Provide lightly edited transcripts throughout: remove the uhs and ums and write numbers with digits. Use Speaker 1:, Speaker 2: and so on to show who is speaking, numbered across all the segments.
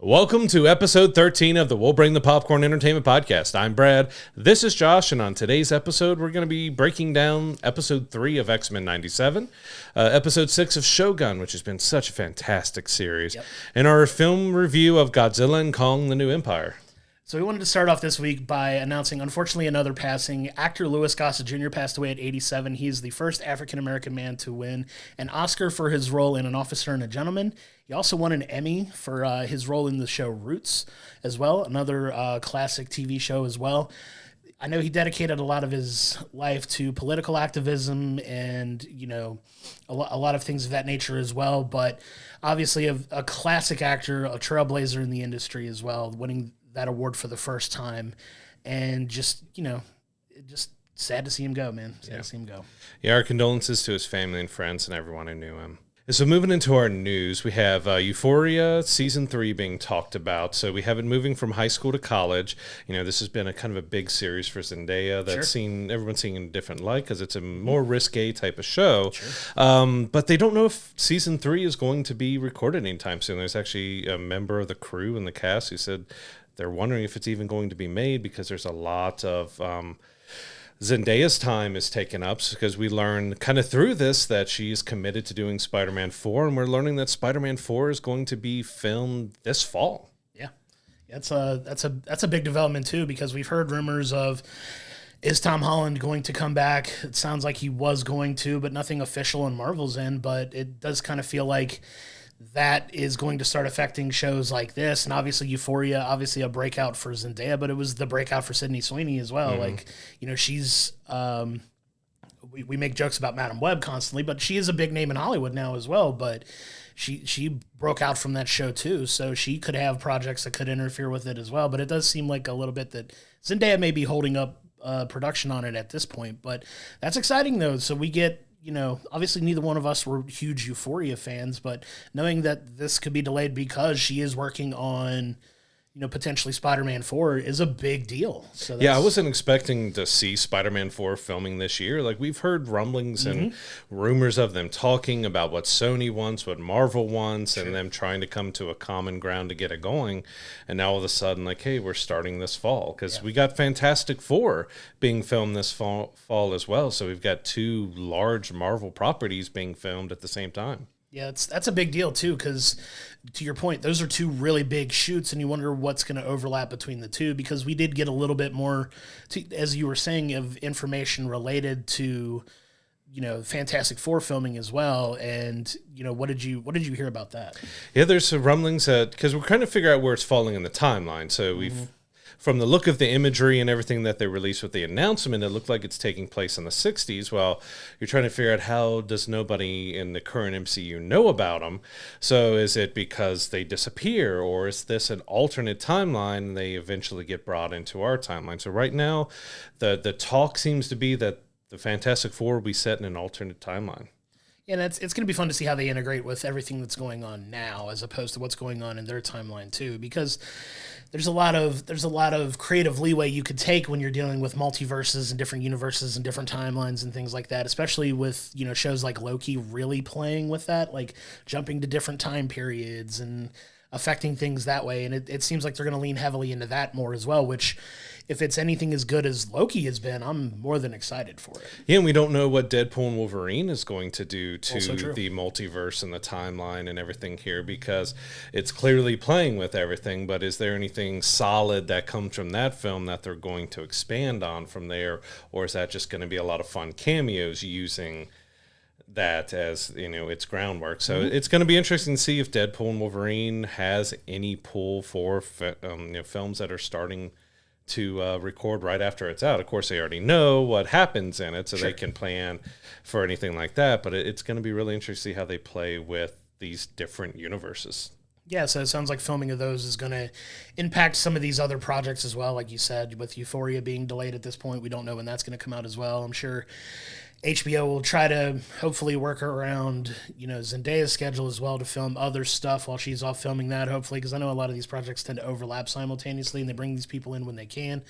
Speaker 1: Welcome to episode 13 of the We'll Bring the Popcorn Entertainment Podcast. I'm Brad. This is Josh, and on today's episode, we're going to be breaking down episode 3 of X-Men 97, episode 6 of Shogun, which has been such a fantastic series, and our film review of Godzilla and Kong: The New Empire.
Speaker 2: So we wanted to start off this week by announcing, unfortunately, another passing. Actor Gossett Jr. passed away at 87. He's the first African-American man to win an Oscar for his role in An Officer and a Gentleman. He also won an Emmy for his role in the show Roots as well, another classic TV show as well. I know he dedicated a lot of his life to political activism and, you know, a lot of things of that nature as well, but obviously a classic actor, a trailblazer in the industry as well, winning that award for the first time, and just, you know, just sad to see him go, man. Sad to see him go.
Speaker 1: Yeah, our condolences to his family and friends and everyone who knew him. So moving into our news, we have Euphoria Season 3 being talked about. So we have it moving from high school to college. You know, this has been a kind of a big series for Zendaya that's everyone's seeing in a different light because it's a more risque type of show. But they don't know if Season 3 is going to be recorded anytime soon. There's actually a member of the crew and the cast who said they're wondering if it's even going to be made because there's a lot of Zendaya's time is taken up because we learn kind of through this that she's committed to doing Spider-Man 4, and we're learning that Spider-Man 4 is going to be filmed this fall.
Speaker 2: Yeah, that's a big development too, because we've heard rumors of, is Tom Holland going to come back? It sounds like he was going to, but nothing official on Marvel's end. But it does kind of feel like that is going to start affecting shows like this. And obviously Euphoria, obviously a breakout for Zendaya, but it was the breakout for Sydney Sweeney as well. Like, you know, she's, we make jokes about Madam Web constantly, but she is a big name in Hollywood now as well. But she broke out from that show too. So she could have projects that could interfere with it as well. But it does seem like a little bit that Zendaya may be holding up production on it at this point, but that's exciting though. So we get, you know, obviously neither one of us were huge Euphoria fans, but knowing that this could be delayed because she is working on, you know, potentially Spider-Man 4 is a big deal. So
Speaker 1: yeah, I wasn't expecting to see Spider-Man 4 filming this year. Like, we've heard rumblings and rumors of them talking about what Sony wants, what Marvel wants, and them trying to come to a common ground to get it going. And now all of a sudden, like, hey, we're starting this fall. Because we got Fantastic Four being filmed this fall as well. So we've got two large Marvel properties being filmed at the same time.
Speaker 2: Yeah, that's a big deal, too, because to your point, those are two really big shoots, and you wonder what's going to overlap between the two, because we did get a little bit more, as you were saying, of information related to, you know, Fantastic Four filming as well. And, you know, what did you hear about that?
Speaker 1: Yeah, there's some rumblings that, because we're trying to figure out where it's falling in the timeline. So we've, from the look of the imagery and everything that they released with the announcement, it looked like it's taking place in the 60s. Well, you're trying to figure out, how does nobody in the current MCU know about them? So is it because they disappear, or is this an alternate timeline and they eventually get brought into our timeline? So right now, the talk seems to be that the Fantastic Four will be set in an alternate timeline.
Speaker 2: And it's going to be fun to see how they integrate with everything that's going on now, as opposed to what's going on in their timeline too, because there's a lot of creative leeway you could take when you're dealing with multiverses and different universes and different timelines and things like that, especially with, you know, shows like Loki really playing with that, like jumping to different time periods and affecting things that way. And it seems like they're going to lean heavily into that more as well, which, if it's anything as good as Loki has been, I'm more than excited for it.
Speaker 1: Yeah, and we don't know what Deadpool and Wolverine is going to do to the multiverse and the timeline and everything here, because it's clearly playing with everything, but is there anything solid that comes from that film that they're going to expand on from there, or is that just going to be a lot of fun cameos using that as, you know, its groundwork? So it's going to be interesting to see if Deadpool and Wolverine has any pull for films that are starting to record right after it's out. Of course, they already know what happens in it, so they can plan for anything like that. But it's going to be really interesting to see how they play with these different universes.
Speaker 2: Yeah, so it sounds like filming of those is going to impact some of these other projects as well. Like you said, with Euphoria being delayed at this point, we don't know when that's going to come out as well. I'm sure HBO will try to hopefully work around, you know, Zendaya's schedule as well to film other stuff while she's off filming that, hopefully, because I know a lot of these projects tend to overlap simultaneously, and they bring these people in when they can.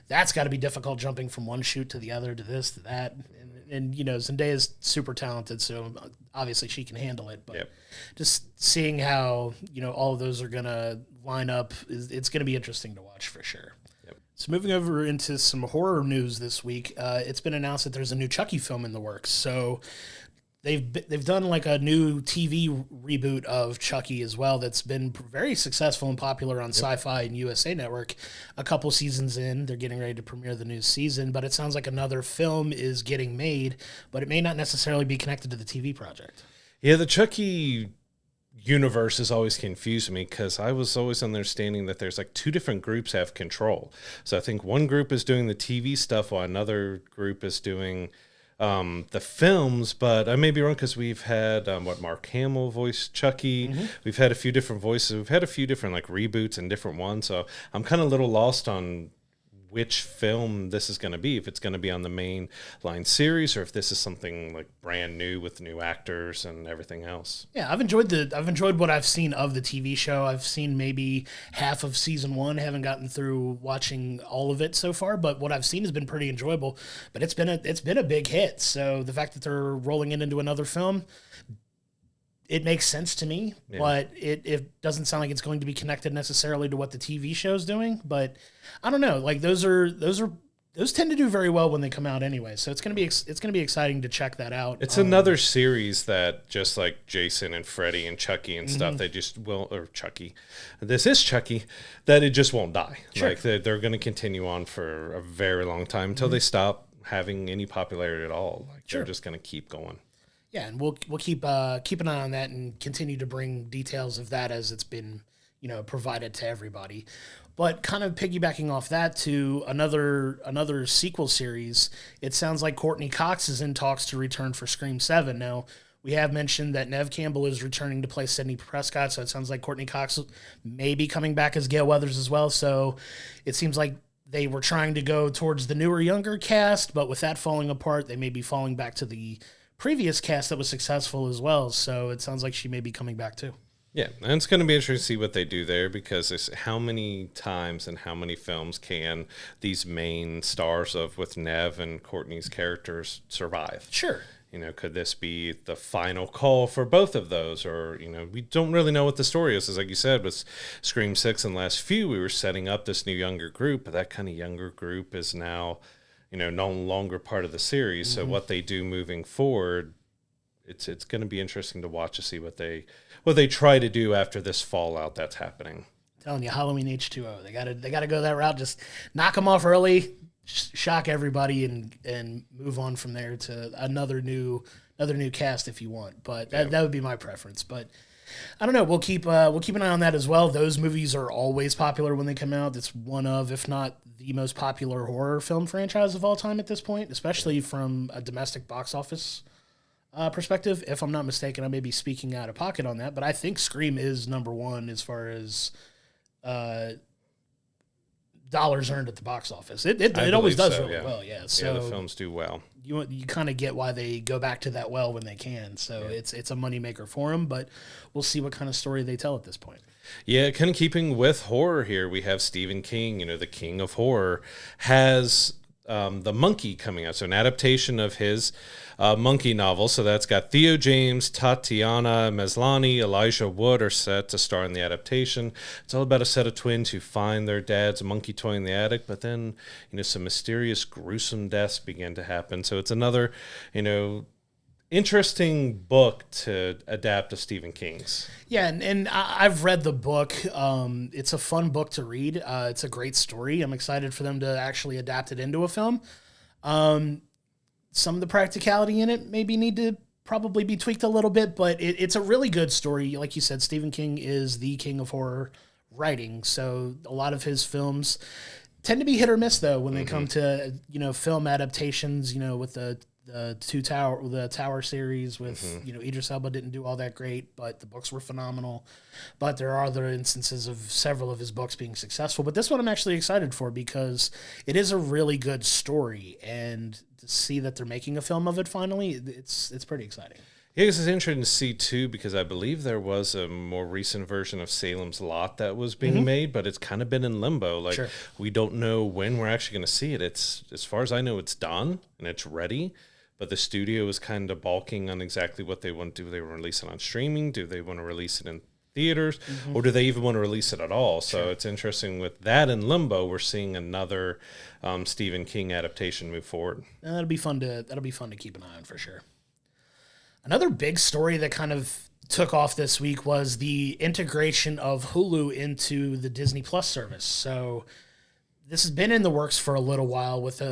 Speaker 2: That's got to be difficult, jumping from one shoot to the other, to this, to that. And And, Zendaya's super talented, so obviously she can handle it. But just seeing how, all of those are going to line up, it's going to be interesting to watch for sure. Yep. So moving over into some horror news this week, it's been announced that there's a new Chucky film in the works. So they've done like a new TV reboot of Chucky as well that's been very successful and popular on Sci-Fi and USA Network. A couple seasons in, they're getting ready to premiere the new season, but it sounds like another film is getting made, but it may not necessarily be connected to the TV project.
Speaker 1: Yeah, the Chucky universe has always confused me because I was always understanding that there's like two different groups have control. So I think one group is doing the TV stuff while another group is doing the films, but I may be wrong because we've had Mark Hamill voiced Chucky. We've had a few different voices. We've had a few different like reboots and different ones. So I'm kind of a little lost on which film this is going to be, if it's going to be on the main line series or if this is something like brand new with new actors and everything else.
Speaker 2: Yeah, I've enjoyed what I've seen of the TV show. I've seen maybe half of season 1. Haven't gotten through watching all of it so far, but what I've seen has been pretty enjoyable. But it's been a big hit. So the fact that they're rolling it into another film, it makes sense to me, but it doesn't sound like it's going to be connected necessarily to what the TV show's doing. But I don't know. Like those tend to do very well when they come out anyway. So it's gonna be exciting to check that out.
Speaker 1: It's another series that just like Jason and Freddy and Chucky and stuff, they just will, or Chucky. This is Chucky, that it just won't die. Sure. Like they're going to continue on for a very long time until they stop having any popularity at all. Like they're just going to keep going.
Speaker 2: Yeah, and we'll keep an eye on that and continue to bring details of that as it's been, provided to everybody. But kind of piggybacking off that to another sequel series, it sounds like Courtney Cox is in talks to return for Scream 7. Now, we have mentioned that Neve Campbell is returning to play Sidney Prescott, so it sounds like Courtney Cox may be coming back as Gale Weathers as well. So it seems like they were trying to go towards the newer, younger cast, but with that falling apart, they may be falling back to the previous cast that was successful as well. So it sounds like she may be coming back too.
Speaker 1: Yeah, and it's going to be interesting to see what they do there because it's how many times and how many films can these main stars of with Neve and Courtney's characters survive?
Speaker 2: Sure.
Speaker 1: Could this be the final call for both of those? Or, we don't really know what the story is. As like you said, with Scream 6 and last few, we were setting up this new younger group, but that kind of younger group is now no longer part of the series. So what they do moving forward, it's going to be interesting to watch to see what they try to do after this fallout that's happening.
Speaker 2: I'm telling you, Halloween H2O, they gotta go that route. Just knock them off early, shock everybody, and move on from there to another new cast if you want. But that would be my preference. But I don't know. We'll keep an eye on that as well. Those movies are always popular when they come out. It's one of, if not the most popular horror film franchise of all time at this point, especially from a domestic box office perspective. If I'm not mistaken, I may be speaking out of pocket on that, but I think Scream is number one as far as dollars earned at the box office. It always does really well. Yeah. So
Speaker 1: the films do well.
Speaker 2: You kind of get why they go back to that well when they can. So it's a moneymaker for them, but we'll see what kind of story they tell at this point.
Speaker 1: Yeah, kind of keeping with horror here, we have Stephen King, the king of horror, has The Monkey coming out. So an adaptation of his Monkey novel. So that's got Theo James, Tatiana Maslany, Elijah Wood are set to star in the adaptation. It's all about a set of twins who find their dad's monkey toy in the attic, but then, some mysterious, gruesome deaths begin to happen. So it's another, interesting book to adapt to Stephen King's.
Speaker 2: Yeah, and I've read the book. It's a fun book to read. It's a great story. I'm excited for them to actually adapt it into a film. Some of the practicality in it maybe need to probably be tweaked a little bit, but it's a really good story. Like you said, Stephen King is the king of horror writing, so a lot of his films tend to be hit or miss, though, when they come to, film adaptations, with the Tower series with, Idris Elba didn't do all that great, but the books were phenomenal. But there are other instances of several of his books being successful. But this one I'm actually excited for because it is a really good story, and to see that they're making a film of it finally, it's pretty exciting.
Speaker 1: Yeah, it's interesting to see, too, because I believe there was a more recent version of Salem's Lot that was being made, but it's kind of been in limbo. Like, we don't know when we're actually going to see it. It's, as far as I know, it's done, and it's ready. but the studio is kind of balking on exactly what they want to do. They want to release it on streaming? Do they want to release it in theaters? Or do they even want to release it at all? So it's interesting with that in limbo, we're seeing another Stephen King adaptation move forward.
Speaker 2: That'll be fun to keep an eye on for sure. Another big story that kind of took off this week was the integration of Hulu into the Disney Plus service. So this has been in the works for a little while with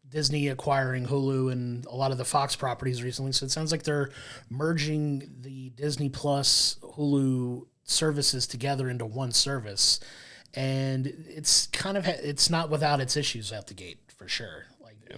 Speaker 2: Disney acquiring Hulu and a lot of the Fox properties recently. So it sounds like they're merging the Disney Plus Hulu services together into one service. And it's not without its issues at the gate for sure.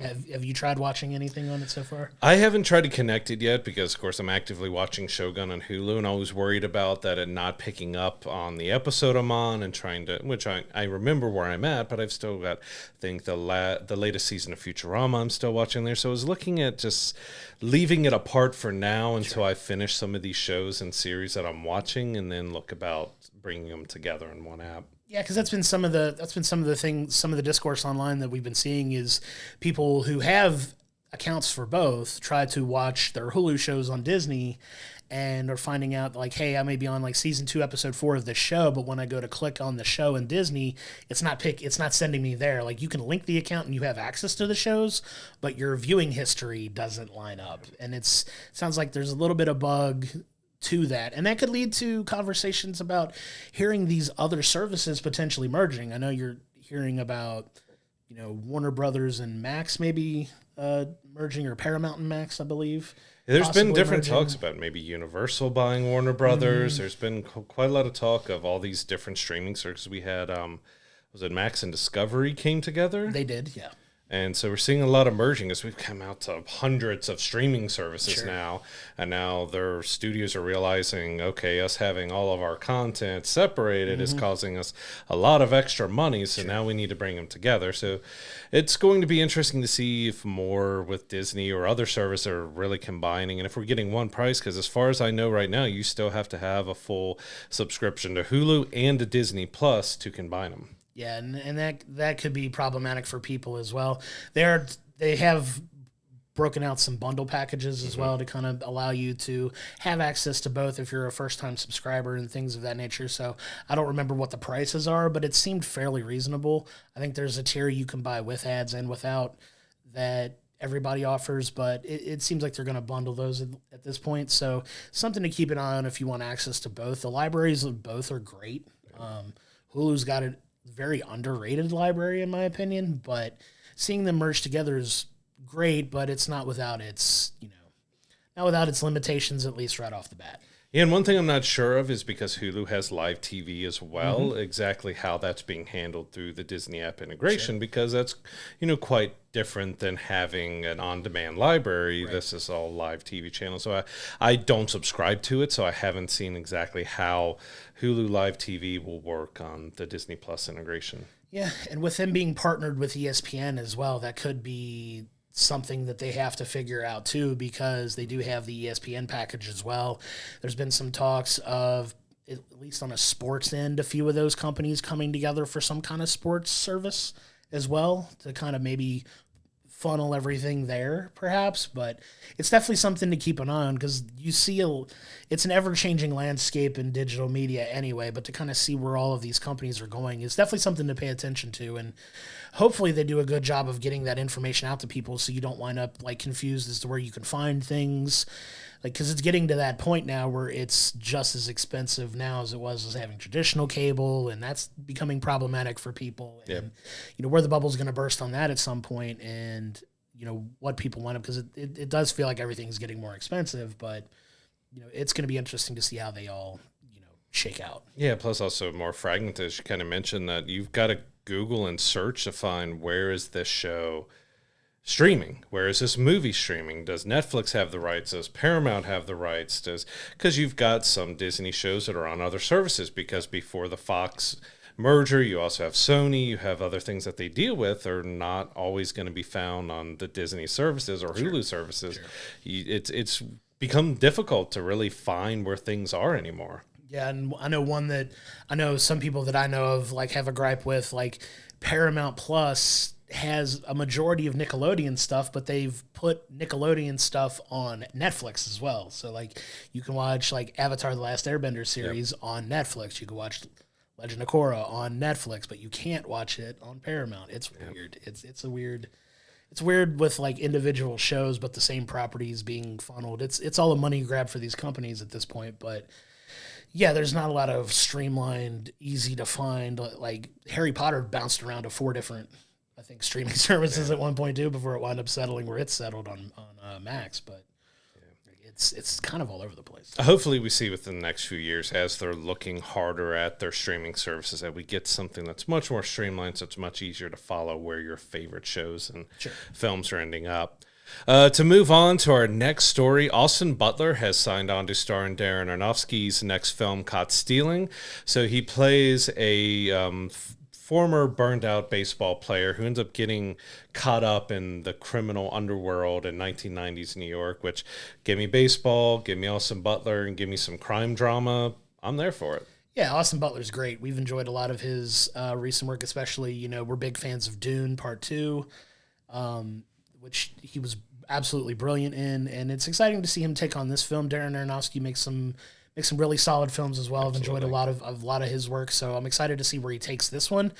Speaker 2: Have you tried watching anything on it so far?
Speaker 1: I haven't tried to connect it yet because, of course, I'm actively watching Shogun on Hulu, and I was worried about that it not picking up on the episode I'm on and trying to, which I remember where I'm at, but I've still got, I think, the latest season of Futurama I'm still watching there. So I was looking at just leaving it apart for now until I finish some of these shows and series that I'm watching, and then look about bringing them together in one app.
Speaker 2: Yeah, because that's been some of the discourse online that we've been seeing is people who have accounts for both try to watch their Hulu shows on Disney and are finding out like, hey, I may be on like season 2, episode 4 of this show, but when I go to click on the show in Disney, it's not sending me there. Like you can link the account and you have access to the shows, but your viewing history doesn't line up. And it sounds like there's a little bit of bug to that, and that could lead to conversations about hearing these other services potentially merging. I know you're hearing about, Warner Brothers and Max maybe merging, or Paramount and Max, I believe.
Speaker 1: There's been different talks about maybe Universal buying Warner Brothers. There's been quite a lot of talk of all these different streaming services. We had, was it Max and Discovery came together?
Speaker 2: They did, yeah.
Speaker 1: And so we're seeing a lot of merging as we've come out to hundreds of streaming services now. And now their studios are realizing, okay, us having all of our content separated is causing us a lot of extra money. So now we need to bring them together. So it's going to be interesting to see if more with Disney or other services are really combining. And if we're getting one price, because as far as I know right now, you still have to have a full subscription to Hulu and to Disney Plus to combine them.
Speaker 2: Yeah, and that could be problematic for people as well. They have broken out some bundle packages as well to kind of allow you to have access to both if you're a first-time subscriber and things of that nature. So I don't remember what the prices are, but it seemed fairly reasonable. I think there's a tier you can buy with ads and without that everybody offers, but it seems like they're going to bundle those at this point. So something to keep an eye on if you want access to both. The libraries of both are great. Hulu's got a very underrated library in my opinion, but seeing them merge together is great, but it's not without its limitations, at least right off the bat.
Speaker 1: Yeah, and one thing I'm not sure of is because Hulu has live TV as well, exactly how that's being handled through the Disney app integration, because that's, quite different than having an on-demand library. Right. This is all live TV channels. So I don't subscribe to it, so I haven't seen exactly how Hulu live TV will work on the Disney Plus integration.
Speaker 2: Yeah, and with them being partnered with ESPN as well, that could be something that they have to figure out too, because they do have the ESPN package as well. There's been some talks of, at least on a sports end, a few of those companies coming together for some kind of sports service as well to kind of maybe funnel everything there perhaps, but it's definitely something to keep an eye on because you see it's an ever-changing landscape in digital media anyway, but to kind of see where all of these companies are going is definitely something to pay attention to, and hopefully they do a good job of getting that information out to people so you don't wind up like confused as to where you can find things, like because it's getting to that point now where it's just as expensive now as it was as having traditional cable, and that's becoming problematic for people. And where the bubble's going to burst on that at some point, and what people want, because it does feel like everything's getting more expensive, but it's going to be interesting to see how they all shake out.
Speaker 1: Yeah, plus also more fragmented, as you kind of mentioned, that you've got to Google and search to find where is this show streaming, where is this movie streaming, does Netflix have the rights, does Paramount have the rights, because you've got some Disney shows that are on other services, because before the Fox merger you also have Sony, you have other things that they deal with are not always going to be found on the Disney services or Hulu services. It's become difficult to really find where things are anymore.
Speaker 2: Yeah, and I know some people that I know of like have a gripe with, like Paramount Plus has a majority of Nickelodeon stuff, but they've put Nickelodeon stuff on Netflix as well. So like you can watch like Avatar: The Last Airbender series on Netflix. You can watch Legend of Korra on Netflix, but you can't watch it on Paramount. It's weird. It's weird with like individual shows, but the same properties being funneled. It's all a money grab for these companies at this point, but yeah, there's not a lot of streamlined, easy to find. Like Harry Potter bounced around to 4 different, I think, streaming services at one point too before it wound up settling where it's settled on Max. But it's kind of all over the place.
Speaker 1: Hopefully, we see within the next few years as they're looking harder at their streaming services that we get something that's much more streamlined, so it's much easier to follow where your favorite shows and films are ending up. To move on to our next story, Austin Butler has signed on to star in Darren Aronofsky's next film, Caught Stealing. So he plays a former burned-out baseball player who ends up getting caught up in the criminal underworld in 1990s New York, which give me baseball, give me Austin Butler, and give me some crime drama. I'm there for it.
Speaker 2: Yeah, Austin Butler's great. We've enjoyed a lot of his recent work, especially, we're big fans of Dune Part 2. Which he was absolutely brilliant in, and it's exciting to see him take on this film. Darren Aronofsky makes some really solid films as well.
Speaker 1: Absolutely.
Speaker 2: I've enjoyed a lot of his work, so I'm excited to see where he takes this one.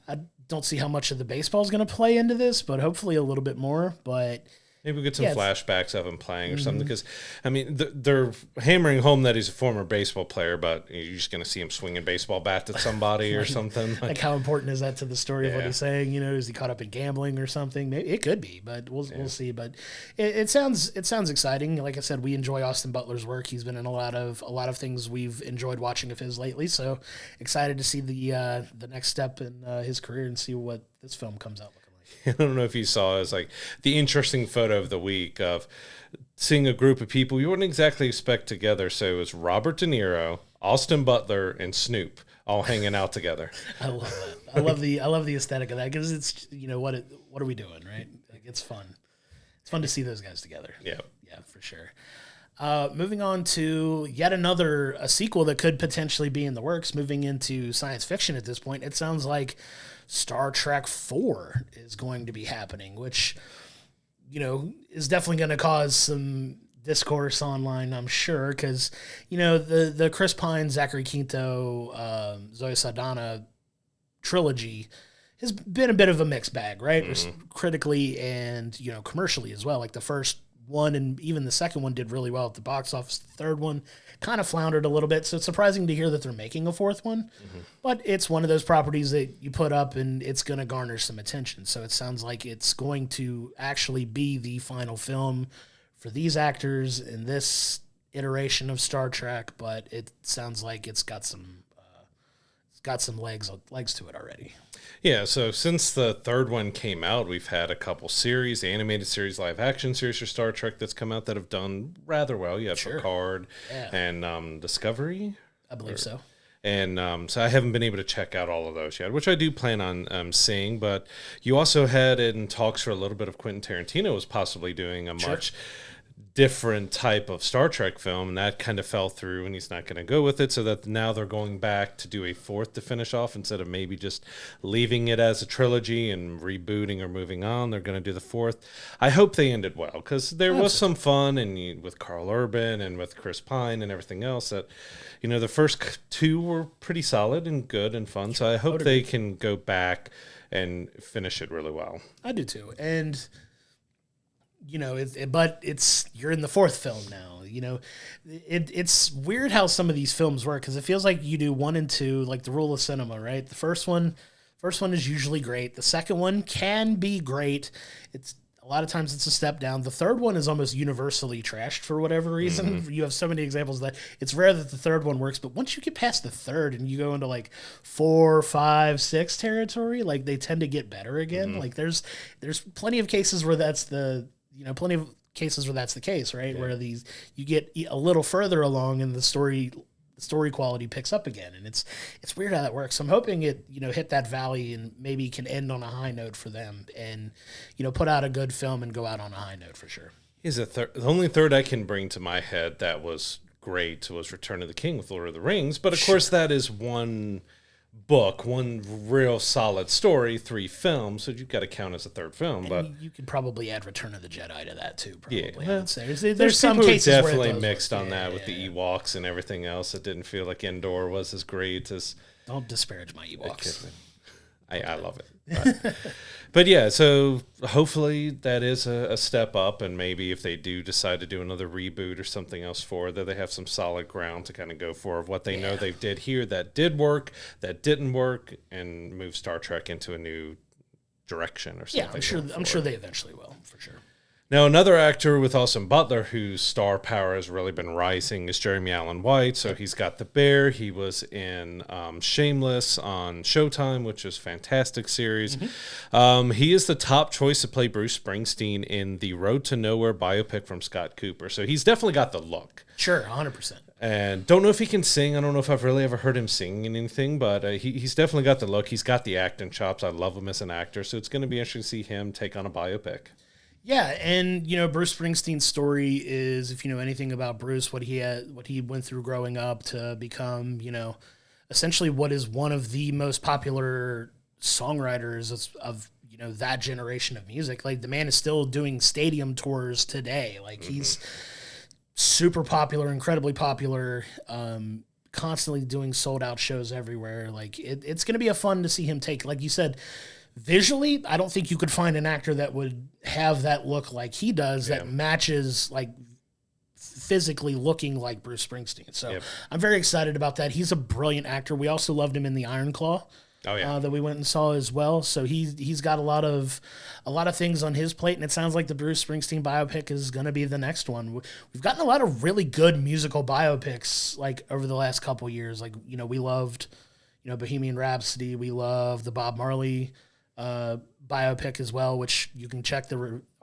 Speaker 2: I don't see how much of the baseball is going to play into this, but hopefully a little bit more. But
Speaker 1: maybe we get some flashbacks of him playing or something, because, I mean, they're hammering home that he's a former baseball player, but you're just going to see him swinging baseball bats at somebody or something.
Speaker 2: Like how important is that to the story of what he's saying? Is he caught up in gambling or something? Maybe it could be, but we'll see. But it sounds exciting. Like I said, we enjoy Austin Butler's work. He's been in a lot of things we've enjoyed watching of his lately. So excited to see the next step in his career and see what this film comes out looking like.
Speaker 1: I don't know if you saw is like the interesting photo of the week of seeing a group of people you wouldn't exactly expect together. So it was Robert De Niro, Austin Butler, and Snoop all hanging out together.
Speaker 2: I love that. I love the aesthetic of that, because it's what are we doing, right? Like it's fun. It's fun to see those guys together.
Speaker 1: Yeah,
Speaker 2: for sure. Moving on to yet another sequel that could potentially be in the works. Moving into science fiction at this point, it sounds like Star Trek 4 is going to be happening, which, is definitely going to cause some discourse online, I'm sure, because, the Chris Pine, Zachary Quinto, Zoe Saldana trilogy has been a bit of a mixed bag, right? Critically and, commercially as well. Like the first one and even the second one did really well at the box office. The third one kind of floundered a little bit, so it's surprising to hear that they're making a fourth one. But it's one of those properties that you put up and it's going to garner some attention. So it sounds like it's going to actually be the final film for these actors in this iteration of Star Trek, but it sounds like it's got some legs to it already.
Speaker 1: Yeah, so since the third one came out, we've had a couple series, animated series, live action series for Star Trek that's come out that have done rather well. You have Picard and Discovery.
Speaker 2: I believe so.
Speaker 1: And so I haven't been able to check out all of those yet, which I do plan on seeing. But you also had in talks for a little bit of Quentin Tarantino was possibly doing a much different type of Star Trek film, and that kind of fell through, and he's not going to go with it, so that now they're going back to do a fourth to finish off instead of maybe just leaving it as a trilogy and rebooting or moving on. They're going to do the fourth. I hope they ended well, because there was some fun and with Carl Urban and with Chris Pine and everything else that, the first two were pretty solid and good and fun, so I hope they can go back and finish it really well.
Speaker 2: I do too, and but you're in the fourth film now. It's weird how some of these films work, because it feels like you do 1 and 2, like the rule of cinema, right? The first one is usually great. The second one can be great. It's a lot of times it's a step down. The third one is almost universally trashed for whatever reason. You have so many examples that it's rare that the third one works, but once you get past the third and you go into like 4, 5, 6 territory, like they tend to get better again. Like there's plenty of cases where that's the case, right? Yeah. Where you get a little further along and the story quality picks up again, and it's weird how that works. So I'm hoping it hit that valley and maybe can end on a high note for them, and put out a good film and go out on a high note for sure.
Speaker 1: The only third I can bring to my head that was great was Return of the King with Lord of the Rings, but of course that is one book, one real solid story, 3 films, so you've got to count as a third film. But
Speaker 2: you could probably add Return of the Jedi to that too. Probably.
Speaker 1: Yeah,
Speaker 2: There's some cases
Speaker 1: definitely
Speaker 2: where
Speaker 1: mixed on that with the Ewoks and everything else. It didn't feel like Endor was as great as.
Speaker 2: Don't disparage my Ewoks.
Speaker 1: I love it. But yeah, so hopefully that is a step up, and maybe if they do decide to do another reboot or something else for that, they have some solid ground to kind of go for of what they know they did here that did work, that didn't work, and move Star Trek into a new direction or something.
Speaker 2: Yeah, I'm sure they eventually will, for sure.
Speaker 1: Now, another actor with Austin Butler whose star power has really been rising is Jeremy Allen White. So he's got The Bear. He was in Shameless on Showtime, which is a fantastic series. Mm-hmm. He is the top choice to play Bruce Springsteen in the Road to Nowhere biopic from Scott Cooper. So he's definitely got the look.
Speaker 2: Sure, 100%.
Speaker 1: And don't know if he can sing. I don't know if I've really ever heard him sing in anything, but he's definitely got the look. He's got the acting chops. I love him as an actor. So it's going to be interesting to see him take on a biopic.
Speaker 2: Yeah, and Bruce Springsteen's story is, if you know anything about Bruce, what he went through growing up to become, essentially what is one of the most popular songwriters of that generation of music. Like, the man is still doing stadium tours today. Like, he's super popular, incredibly popular, constantly doing sold out shows everywhere. Like, it's going to be fun to see him take, like you said. Visually, I don't think you could find an actor that would have that look like he does that matches, like, physically looking like Bruce Springsteen. So I'm very excited about that. He's a brilliant actor. We also loved him in The Iron Claw. That we went and saw as well. So he's got a lot of things on his plate, and it sounds like the Bruce Springsteen biopic is going to be the next one. We've gotten a lot of really good musical biopics like over the last couple of years. Like, we loved Bohemian Rhapsody. We love the Bob Marley biopic as well, which you can check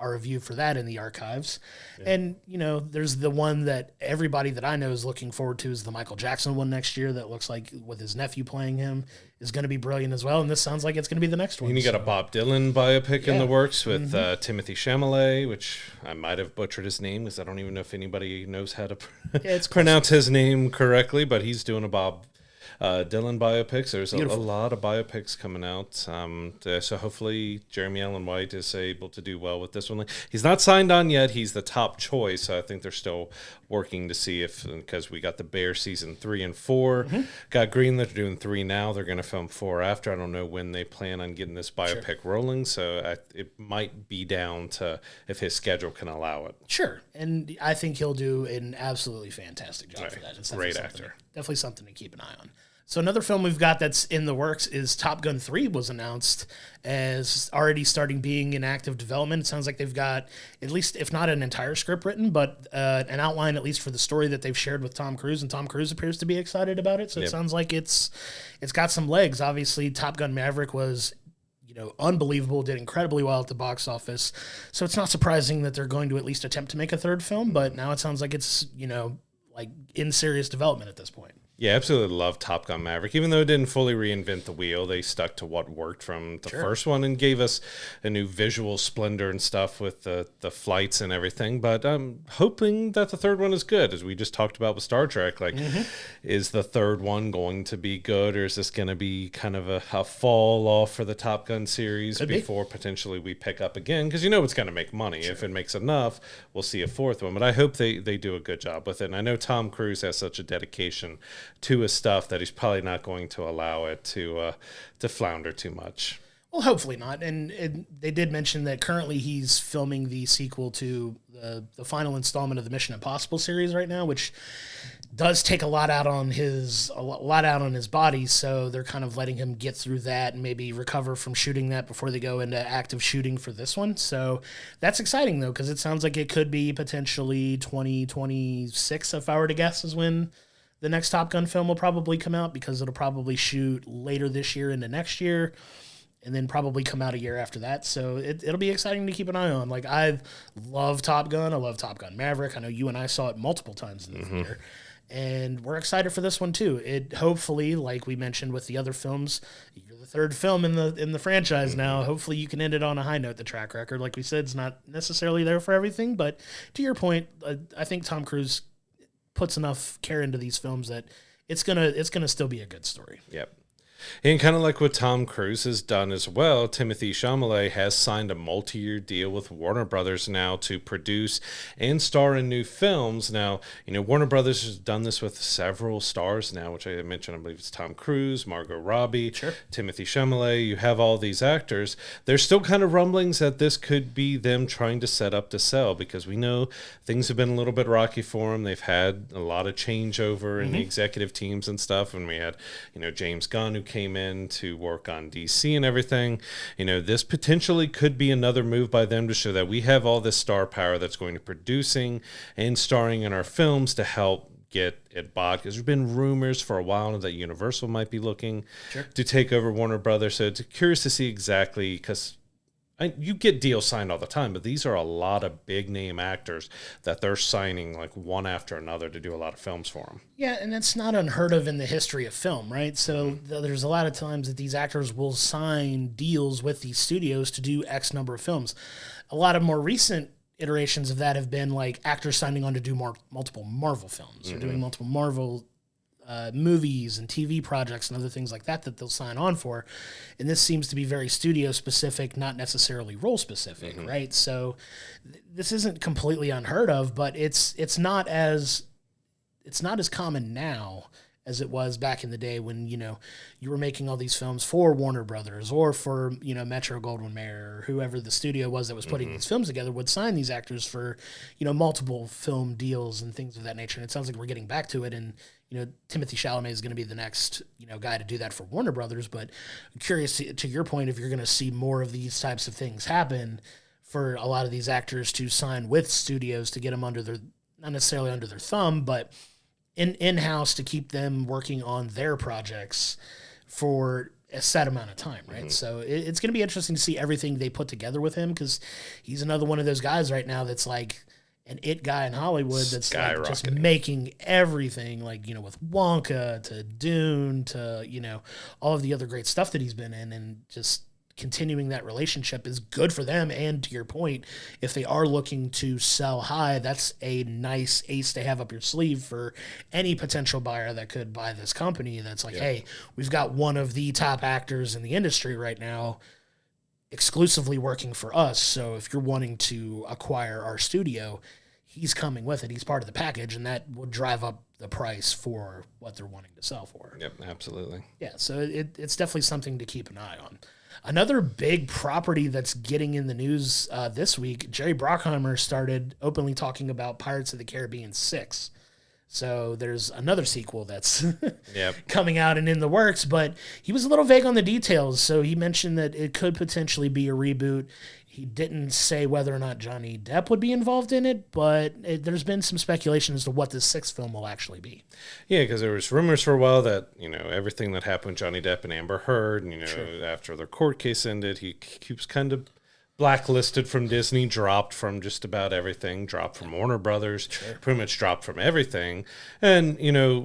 Speaker 2: our review for that in the archives. And there's the one that everybody that I know is looking forward to is the Michael Jackson one next year that looks like, with his nephew playing him, is going to be brilliant as well. And this sounds like it's going to be the next one.
Speaker 1: And you got a Bob Dylan biopic in the works with Timothee Chalamet, which I might have butchered his name because I don't even know if anybody knows how to pronounce his name correctly, but he's doing a Bob Dylan biopics. There's a lot of biopics coming out. So hopefully Jeremy Allen White is able to do well with this one. He's not signed on yet. He's the top choice. So I think they're still working to see because we got The Bear season 3 and 4. Got greenlit. They're doing 3 now. They're going to film 4 after. I don't know when they plan on getting this biopic rolling. So it might be down to if his schedule can allow it.
Speaker 2: Sure. And I think he'll do an absolutely fantastic job for that. It's
Speaker 1: great actor.
Speaker 2: Definitely something to keep an eye on. So another film we've got that's in the works is Top Gun 3 was announced as already starting being in active development. It sounds like they've got, at least if not an entire script written, but an outline at least for the story that they've shared with Tom Cruise, and Tom Cruise appears to be excited about it. So it sounds like it's got some legs. Obviously, Top Gun Maverick was unbelievable, did incredibly well at the box office. So it's not surprising that they're going to at least attempt to make a third film, but now it sounds like it's, like in serious development at this point.
Speaker 1: Yeah, absolutely love Top Gun Maverick. Even though it didn't fully reinvent the wheel, they stuck to what worked from the first one and gave us a new visual splendor and stuff with the flights and everything. But I'm hoping that the third one is good, as we just talked about with Star Trek. Like, is the third one going to be good, or is this going to be kind of a fall off for the Top Gun series before potentially we pick up again? Because it's going to make money. If it makes enough, we'll see a fourth one. But I hope they do a good job with it. And I know Tom Cruise has such a dedication to his stuff that he's probably not going to allow it to flounder too much.
Speaker 2: Well, hopefully not. And they did mention that currently he's filming the sequel to the final installment of the Mission Impossible series right now, which does take a lot out on his body. So they're kind of letting him get through that and maybe recover from shooting that before they go into active shooting for this one. So that's exciting though, because it sounds like it could be potentially 2026, if I were to guess, is when the next Top Gun film will probably come out, because it'll probably shoot later this year into next year and then probably come out a year after that. So it'll be exciting to keep an eye on. Like, I love Top Gun. I love Top Gun Maverick. I know you and I saw it multiple times in the theater. And we're excited for this one too. It hopefully, like we mentioned with the other films, you're the third film in the franchise now. Hopefully you can end it on a high note. The track record, like we said, is not necessarily there for everything. But to your point, I think Tom Cruise puts enough care into these films that it's gonna still be a good story.
Speaker 1: Yep. And kind of like what Tom Cruise has done as well, Timothee Chalamet has signed a multi-year deal with Warner Brothers now to produce and star in new films. Now, Warner Brothers has done this with several stars now, which I mentioned. I believe it's Tom Cruise, Margot Robbie,
Speaker 2: Sure.
Speaker 1: Timothee Chalamet. You have all these actors. There's still kind of rumblings that this could be them trying to set up to sell, because we know things have been a little bit rocky for them. They've had a lot of changeover in the executive teams and stuff. And we had, James Gunn, who came in to work on DC and everything. This potentially could be another move by them to show that we have all this star power that's going to producing and starring in our films to help get it bought, because there's been rumors for a while now that Universal might be looking to take over Warner Brothers. So it's curious to see exactly, because you get deals signed all the time, but these are a lot of big name actors that they're signing like one after another to do a lot of films for them.
Speaker 2: Yeah, and that's not unheard of in the history of film, right? So there's a lot of times that these actors will sign deals with these studios to do X number of films. A lot of more recent iterations of that have been like actors signing on to do multiple Marvel films or doing multiple Marvel movies and TV projects and other things like that they'll sign on for. And this seems to be very studio specific, not necessarily role specific, right? So this isn't completely unheard of, but it's not as common now as it was back in the day when, you were making all these films for Warner Brothers or for, Metro Goldwyn Mayer, or whoever the studio was that was putting these films together would sign these actors for, multiple film deals and things of that nature. And it sounds like we're getting back to it. And, Timothee Chalamet is going to be the next, guy to do that for Warner Brothers. But I'm curious to your point, if you're going to see more of these types of things happen for a lot of these actors to sign with studios to get them under their, not necessarily under their thumb, but in-house to keep them working on their projects for a set amount of time, right? So it's going to be interesting to see everything they put together with him, because he's another one of those guys right now that's like an it guy in Hollywood that's like just making everything, like, with Wonka to Dune to, all of the other great stuff that he's been in, and just continuing that relationship is good for them. And to your point, if they are looking to sell high, that's a nice ace to have up your sleeve for any potential buyer that could buy this company. That's like, hey, we've got one of the top actors in the industry right now exclusively working for us. So if you're wanting to acquire our studio, he's coming with it. He's part of the package, and that will drive up the price for what they're wanting to sell for.
Speaker 1: Yep, absolutely.
Speaker 2: Yeah, so it's definitely something to keep an eye on. Another big property that's getting in the news this week, Jerry Bruckheimer started openly talking about Pirates of the Caribbean 6. So there's another sequel that's coming out and in the works, but he was a little vague on the details. So he mentioned that it could potentially be a reboot. He didn't say whether or not Johnny Depp would be involved in it, but there's been some speculation as to what this sixth film will actually be.
Speaker 1: Yeah, because there was rumors for a while that, everything that happened with Johnny Depp and Amber Heard, after their court case ended, he keeps kind of blacklisted from Disney, dropped from just about everything, dropped from Warner Brothers, pretty much dropped from everything. And,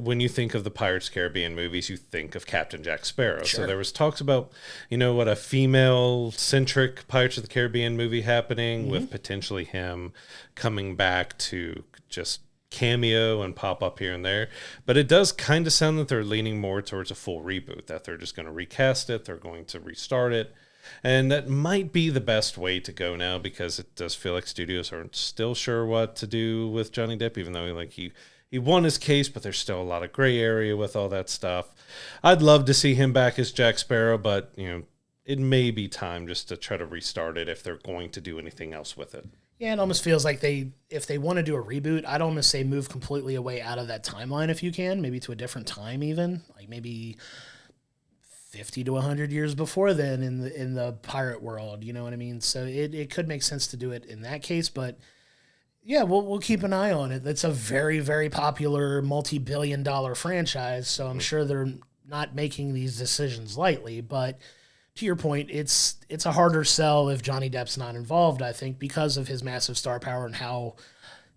Speaker 1: when you think of the Pirates of the Caribbean movies, you think of Captain Jack Sparrow. So there was talks about, what a female-centric Pirates of the Caribbean movie happening with potentially him coming back to just cameo and pop up here and there. But it does kind of sound that they're leaning more towards a full reboot, that they're just going to recast it, they're going to restart it. And that might be the best way to go now, because it does feel like studios aren't still sure what to do with Johnny Depp, even though he won his case, but there's still a lot of gray area with all that stuff. I'd love to see him back as Jack Sparrow, but it may be time just to try to restart it if they're going to do anything else with it.
Speaker 2: Yeah, it almost feels like if they want to do a reboot, I'd almost say move completely away out of that timeline if you can, maybe to a different time even, like maybe 50 to 100 years before then in the pirate world, you know what I mean? So it could make sense to do it in that case, but yeah, we'll keep an eye on it. It's a very, very popular multi-billion-dollar franchise, so I'm sure they're not making these decisions lightly, but to your point, it's a harder sell if Johnny Depp's not involved, I think, because of his massive star power and how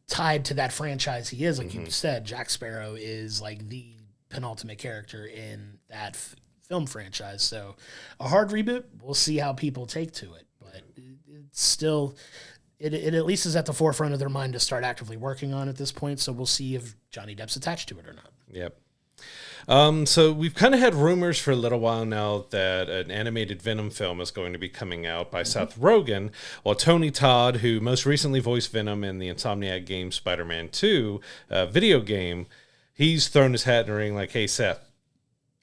Speaker 2: tied to that franchise he is. Like you said, Jack Sparrow is like the penultimate character in that film franchise. So a hard reboot, we'll see how people take to it, but it's still, it at least is at the forefront of their mind to start actively working on at this point. So we'll see if Johnny Depp's attached to it or not.
Speaker 1: Yep. So we've kind of had rumors for a little while now that an animated Venom film is going to be coming out by Seth Rogen. Well, Tony Todd, who most recently voiced Venom in the Insomniac game Spider-Man 2 video game, he's thrown his hat in the ring like, hey, Seth,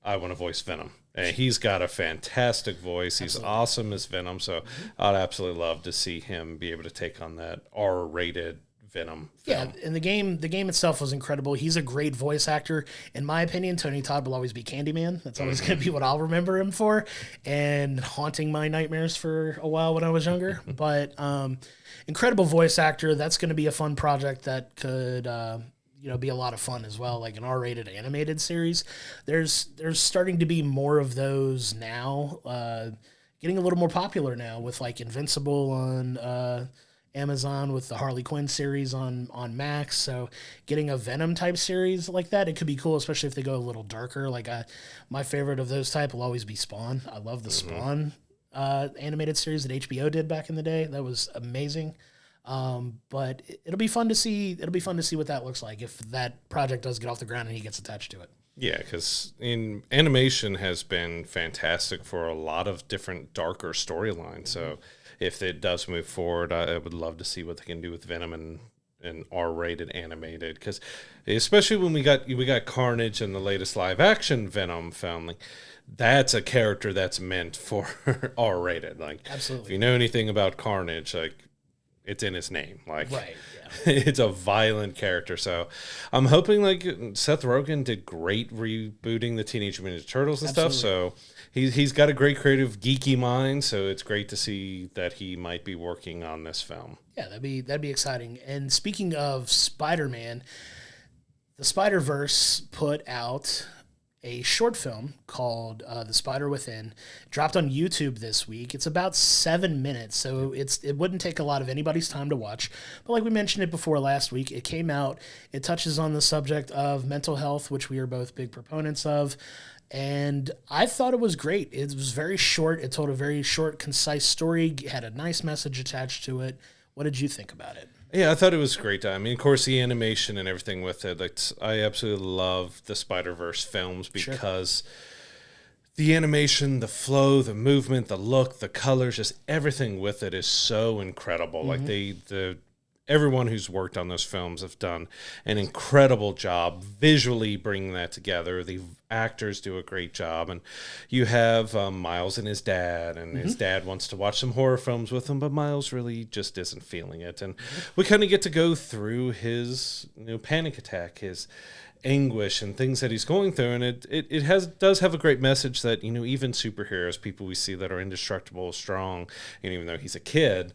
Speaker 1: I want to voice Venom. And he's got a fantastic voice. He's awesome as Venom. So I'd absolutely love to see him be able to take on that R-rated Venom film.
Speaker 2: Yeah, and the game itself was incredible. He's a great voice actor. In my opinion, Tony Todd will always be Candyman. That's always going to be what I'll remember him for, and haunting my nightmares for a while when I was younger. But incredible voice actor. That's going to be a fun project that could be a lot of fun as well, like an R-rated animated series. There's starting to be more of those now, getting a little more popular now with like Invincible on Amazon, with the Harley Quinn series on Max. So getting a Venom type series like that, it could be cool, especially if they go a little darker. Like my favorite of those type will always be Spawn. I love the Spawn animated series that HBO did back in the day. That was amazing. But it'll be fun to see. It'll be fun to see what that looks like if that project does get off the ground and he gets attached to it.
Speaker 1: Yeah, because animation has been fantastic for a lot of different darker storylines. So if it does move forward, I would love to see what they can do with Venom and R-rated animated. Because especially when we got Carnage in the latest live action Venom film, like, that's a character that's meant for R-rated. Like,
Speaker 2: absolutely.
Speaker 1: If you know anything about Carnage, like, it's in his name. Like,
Speaker 2: right, yeah.
Speaker 1: It's a violent character. So I'm hoping, like, Seth Rogen did great rebooting the Teenage Mutant Ninja Turtles and stuff. So he's got a great creative geeky mind. So it's great to see that he might be working on this film.
Speaker 2: Yeah, that'd be exciting. And speaking of Spider-Man, the Spider-Verse put out a short film called The Spider Within. Dropped on YouTube this week. It's about 7 minutes, so it wouldn't take a lot of anybody's time to watch. But like we mentioned it before last week, it came out. It touches on the subject of mental health, which we are both big proponents of. And I thought it was great. It was very short. It told a very short, concise story. Had a nice message attached to it. What did you think about it?
Speaker 1: Yeah, I thought it was great. I mean, of course, the animation and everything with it. Like, I absolutely love the Spider-Verse films because the animation, the flow, the movement, the look, the colors, just everything with it is so incredible. Like, everyone who's worked on those films have done an incredible job visually bringing that together. The actors do a great job. And you have Miles and his dad, and his dad wants to watch some horror films with him, but Miles really just isn't feeling it. And we kind of get to go through his panic attack, his anguish and things that he's going through. And it does have a great message that, even superheroes, people we see that are indestructible, strong, and even though he's a kid,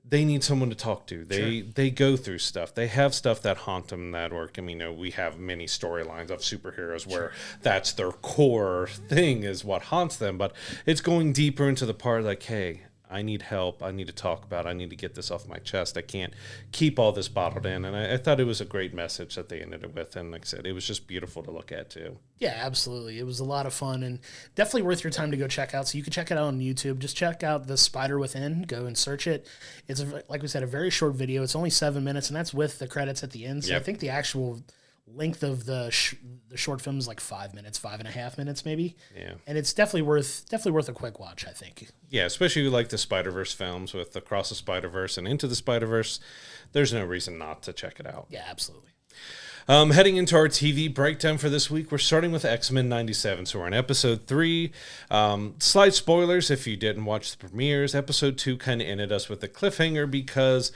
Speaker 1: they need someone to talk to. They go through stuff. They have stuff that haunt them that work. I mean, we have many storylines of superheroes where that's their core thing is what haunts them. But it's going deeper into the part like, hey, I need help. I need to talk about it. I need to get this off my chest. I can't keep all this bottled in. And I thought it was a great message that they ended it with. And like I said, it was just beautiful to look at, too.
Speaker 2: Yeah, absolutely. It was a lot of fun and definitely worth your time to go check out. So you can check it out on YouTube. Just check out The Spider Within. Go and search it. It's, like we said, a very short video. It's only 7 minutes, and that's with the credits at the end. So I think the actual length of the short film is like 5 minutes, 5.5 minutes maybe.
Speaker 1: Yeah.
Speaker 2: And it's definitely worth a quick watch, I think.
Speaker 1: Yeah, especially like the Spider-Verse films with Across the Spider-Verse and Into the Spider-Verse. There's no reason not to check it out.
Speaker 2: Yeah, absolutely.
Speaker 1: Heading into our TV breakdown for this week, we're starting with X-Men 97. So we're in episode 3. Slight spoilers if you didn't watch the premieres. Episode 2 kind of ended us with a cliffhanger because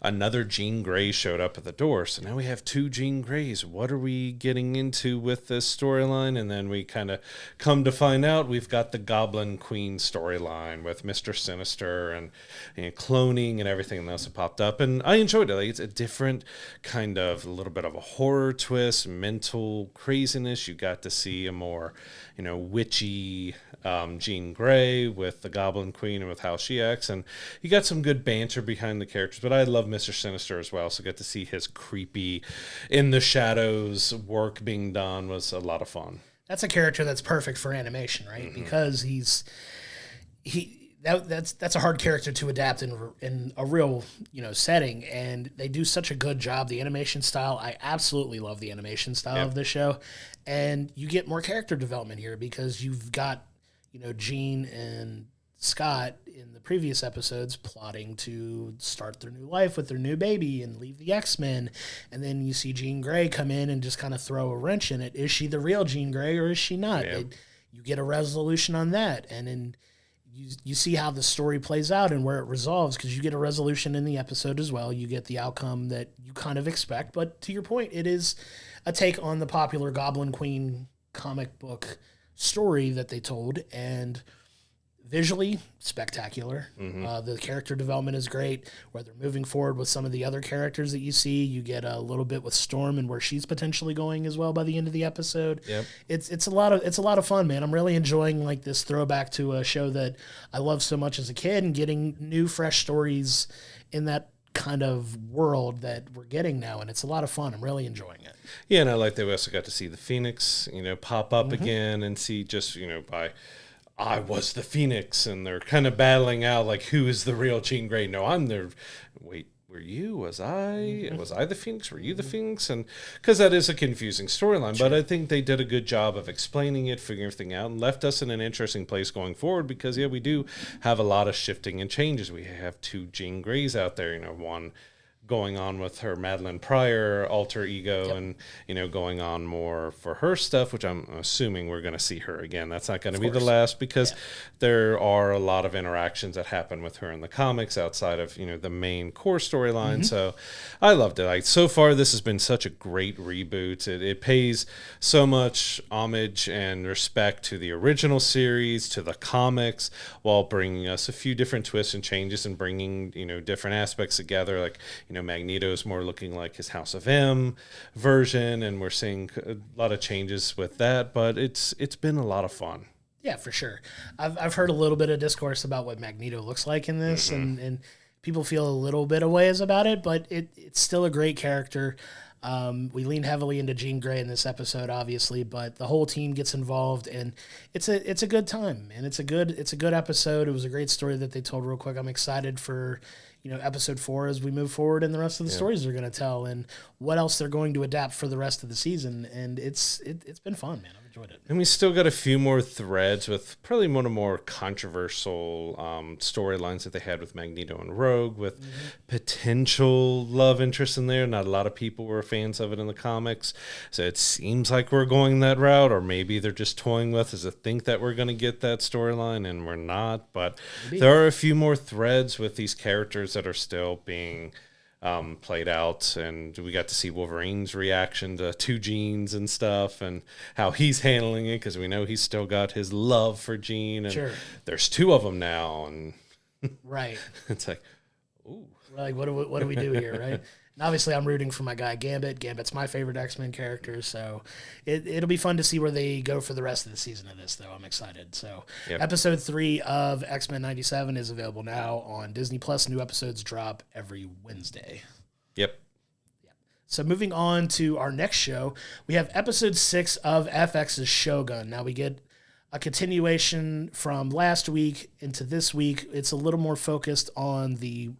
Speaker 1: another Jean Grey showed up at the door. So now we have 2 Jean Greys. What are we getting into with this storyline? And then we kind of come to find out we've got the Goblin Queen storyline with Mr. Sinister and cloning and everything else that popped up. And I enjoyed it. Like, it's a different kind of, a little bit of a horror twist, mental craziness. You got to see a more, witchy Jean Grey with the Goblin Queen and with how she acts. And you got some good banter behind the characters. But I love Mr. Sinister as well, so get to see his creepy in the shadows work being done was a lot of fun.
Speaker 2: That's a character that's perfect for animation, right? Because that's a hard character to adapt in a real setting, and they do such a good job. The animation style, I absolutely love the animation style of this show, and you get more character development here because you've got Jean and Scott in the previous episodes plotting to start their new life with their new baby and leave the X-Men, and then you see Jean Grey come in and just kind of throw a wrench in it. Is she the real Jean Grey or is she not? You get a resolution on that, and then you see how the story plays out and where it resolves, because you get a resolution in the episode as well. You get the outcome that you kind of expect, but to your point, it is a take on the popular Goblin Queen comic book story that they told, and visually spectacular. The character development is great. Whether moving forward with some of the other characters that you see, you get a little bit with Storm and where she's potentially going as well by the end of the episode. It's a lot of fun, man. I'm really enjoying like this throwback to a show that I loved so much as a kid, and getting new fresh stories in that kind of world that we're getting now, and it's a lot of fun. I'm really enjoying it.
Speaker 1: Yeah, and I like that we also got to see the Phoenix, pop up again, and see just I was the Phoenix, and they're kind of battling out like, who is the real Jean Grey? No, I'm the. Wait, were you? Was I? Was I the Phoenix? Were you the Phoenix? And because that is a confusing storyline, but I think they did a good job of explaining it, figuring everything out, and left us in an interesting place going forward. Because we do have a lot of shifting and changes. We have two Jean Greys out there. One going on with her Madeline Pryor alter ego, and going on more for her stuff, which I'm assuming we're going to see her again. That's not going to be the last, because there are a lot of interactions that happen with her in the comics outside of the main core storyline. So I loved it. So far this has been such a great reboot. It pays so much homage and respect to the original series, to the comics, while bringing us a few different twists and changes, and bringing different aspects together, like Magneto's more looking like his House of M version, and we're seeing a lot of changes with that, but it's been a lot of fun.
Speaker 2: Yeah, for sure. I've heard a little bit of discourse about what Magneto looks like in this, and people feel a little bit of ways about it, but it's still a great character. We lean heavily into Jean Grey in this episode, obviously, but the whole team gets involved, and it's a good time, and it's a good episode. It was a great story that they told real quick. I'm excited for episode 4 as we move forward, and the rest of the stories they're going to tell, and what else they're going to adapt for the rest of the season. And it's been fun, man. I've enjoyed it.
Speaker 1: And we still got a few more threads with probably one of the more controversial storylines that they had with Magneto and Rogue, with potential love interest in there. Not a lot of people were fans of it in the comics, so it seems like we're going that route, or maybe they're just toying with us to think that we're going to get that storyline, and we're not. But there are a few more threads with these characters that are still being played out, and we got to see Wolverine's reaction to Two Jeans and stuff, and how he's handling it, because we know he's still got his love for Jean, and there's 2 of them now, and it's like, ooh,
Speaker 2: like what do we do here, right? And obviously, I'm rooting for my guy Gambit. Gambit's my favorite X-Men character, so it'll be fun to see where they go for the rest of the season of this, though. I'm excited. So episode 3 of X-Men 97 is available now on Disney+. New episodes drop every Wednesday. So moving on to our next show, we have episode 6 of FX's Shogun. Now we get a continuation from last week into this week. It's a little more focused on the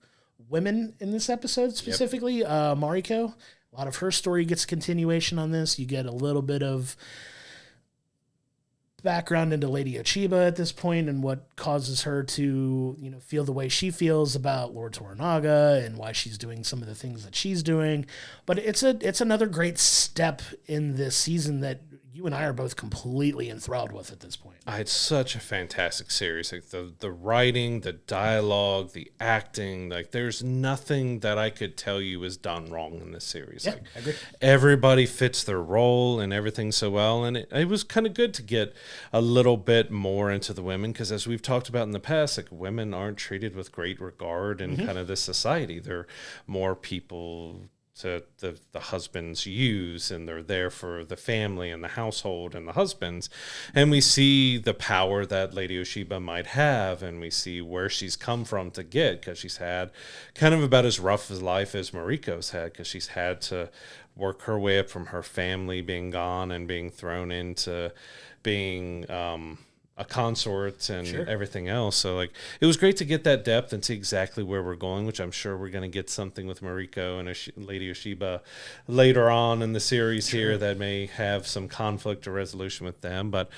Speaker 2: women in this episode, specifically Mariko. A lot of her story gets continuation on this. You get a little bit of background into Lady Ochiba at this point, and what causes her to feel the way she feels about Lord Toranaga, and why she's doing some of the things that she's doing. But it's another great step in this season that you and I are both completely enthralled with at this point.
Speaker 1: It's such a fantastic series. Like the writing, the dialogue, the acting, like there's nothing that I could tell you is done wrong in this series.
Speaker 2: Yeah, I agree.
Speaker 1: Everybody fits their role and everything so well. And it was kind of good to get a little bit more into the women, because as we've talked about in the past, like women aren't treated with great regard in kind of this society. They're more people to the husbands use, and they're there for the family and the household and the husbands. And we see the power that Lady Oshiba might have, and we see where she's come from to get, because she's had kind of about as rough a life as Mariko's had, because she's had to work her way up from her family being gone and being thrown into being a consort and everything else. So like it was great to get that depth and see exactly where we're going, which I'm sure we're going to get something with Mariko and Lady Oshiba later on in the series here that may have some conflict or resolution with them. But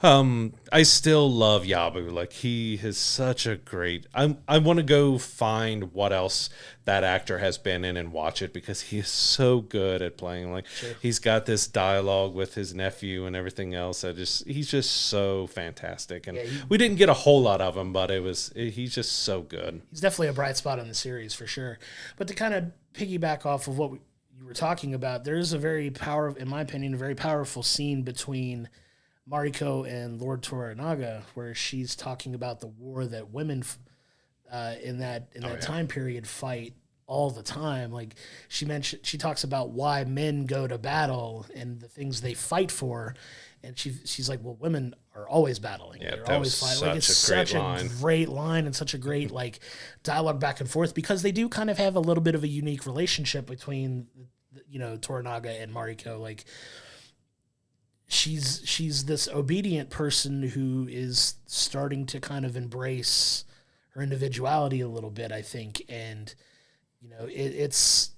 Speaker 1: I still love Yabu. Like he is such a great, I want to go find what else that actor has been in and watch it, because he is so good at playing. Like he's got this dialogue with his nephew and everything else that he's just so fantastic. And we didn't get a whole lot of him, but he's just so good.
Speaker 2: He's definitely a bright spot in the series for sure. But to kind of piggyback off of what you were talking about, there is in my opinion, a very powerful scene between Mariko and Lord Toranaga, where she's talking about the war that women in that time period fight all the time. Like she talks about why men go to battle and the things they fight for, and she's like, well, women are always battling.
Speaker 1: Yeah,
Speaker 2: they're always fighting. Like, it's such a great line and such a great like dialogue back and forth, because they do kind of have a little bit of a unique relationship between Toranaga and Mariko. Like she's this obedient person who is starting to kind of embrace her individuality a little bit, I think, and it's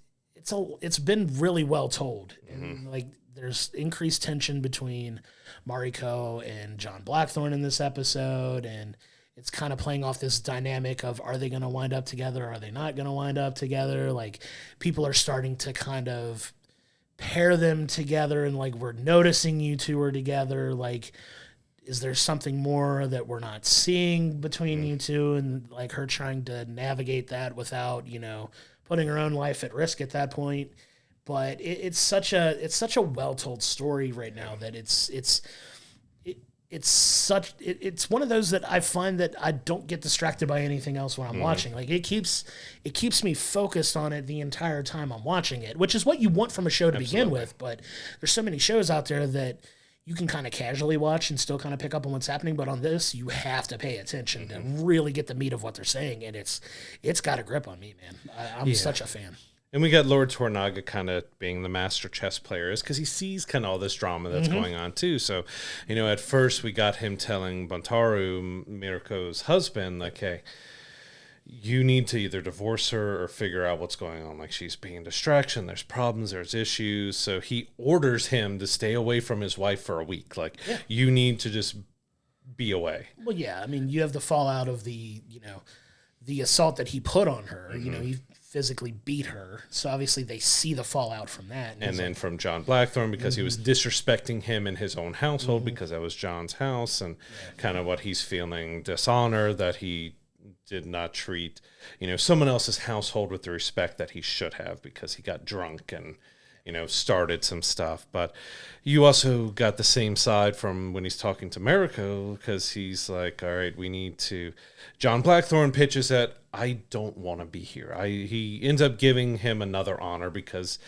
Speaker 2: been really well told, and like there's increased tension between Mariko and John Blackthorne in this episode, and it's kind of playing off this dynamic of, are they going to wind up together? Are they not going to wind up together? Like people are starting to kind of pair them together, and like, we're noticing you two are together. Like, is there something more that we're not seeing between you two? And like her trying to navigate that without, putting her own life at risk at that point. But it's such a well-told story right now that it's one of those that I find that I don't get distracted by anything else when I'm watching. Like it keeps me focused on it the entire time I'm watching it, which is what you want from a show to begin with. But there's so many shows out there that you can kind of casually watch and still kind of pick up on what's happening. But on this, you have to pay attention to really get the meat of what they're saying. And it's got a grip on me, man. I'm such a fan.
Speaker 1: And we got Lord Toranaga kind of being the master chess player, is because he sees kind of all this drama that's going on too. So, at first we got him telling Bantaru, Mirko's husband, like, hey, you need to either divorce her or figure out what's going on. Like, she's being a distraction. There's problems. There's issues. So he orders him to stay away from his wife for a week. Like, you need to just be away.
Speaker 2: Well, yeah. I mean, you have the fallout of the assault that he put on her. He physically beat her. So obviously they see the fallout from that.
Speaker 1: And then from John Blackthorne, because he was disrespecting him in his own household, because that was John's house, and kind of what he's feeling, dishonor that he did not treat, someone else's household with the respect that he should have, because he got drunk and, started some stuff. But you also got the same side from when he's talking to Mariko, because he's like, all right, we need to... John Blackthorne pitches that, I don't want to be here. He ends up giving him another honor because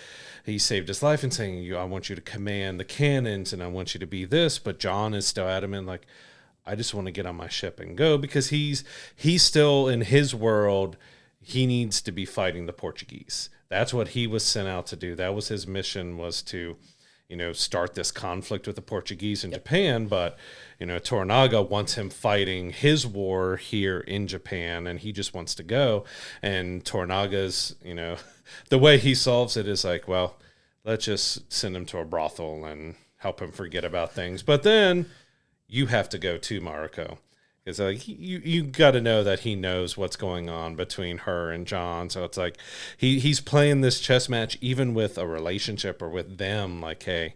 Speaker 1: he saved his life and saying, I want you to command the cannons and I want you to be this. But John is still adamant, like, I just want to get on my ship and go, because he's still in his world. He needs to be fighting the Portuguese. That's what he was sent out to do. That was his mission, was to, start this conflict with the Portuguese in Japan. But, Toranaga wants him fighting his war here in Japan, and he just wants to go. And Toranaga's, the way he solves it is like, well, let's just send him to a brothel and help him forget about things. But then you have to go to Mariko. It's like, you got to know that he knows what's going on between her and John. So it's like he's playing this chess match even with a relationship or with them. Like, hey,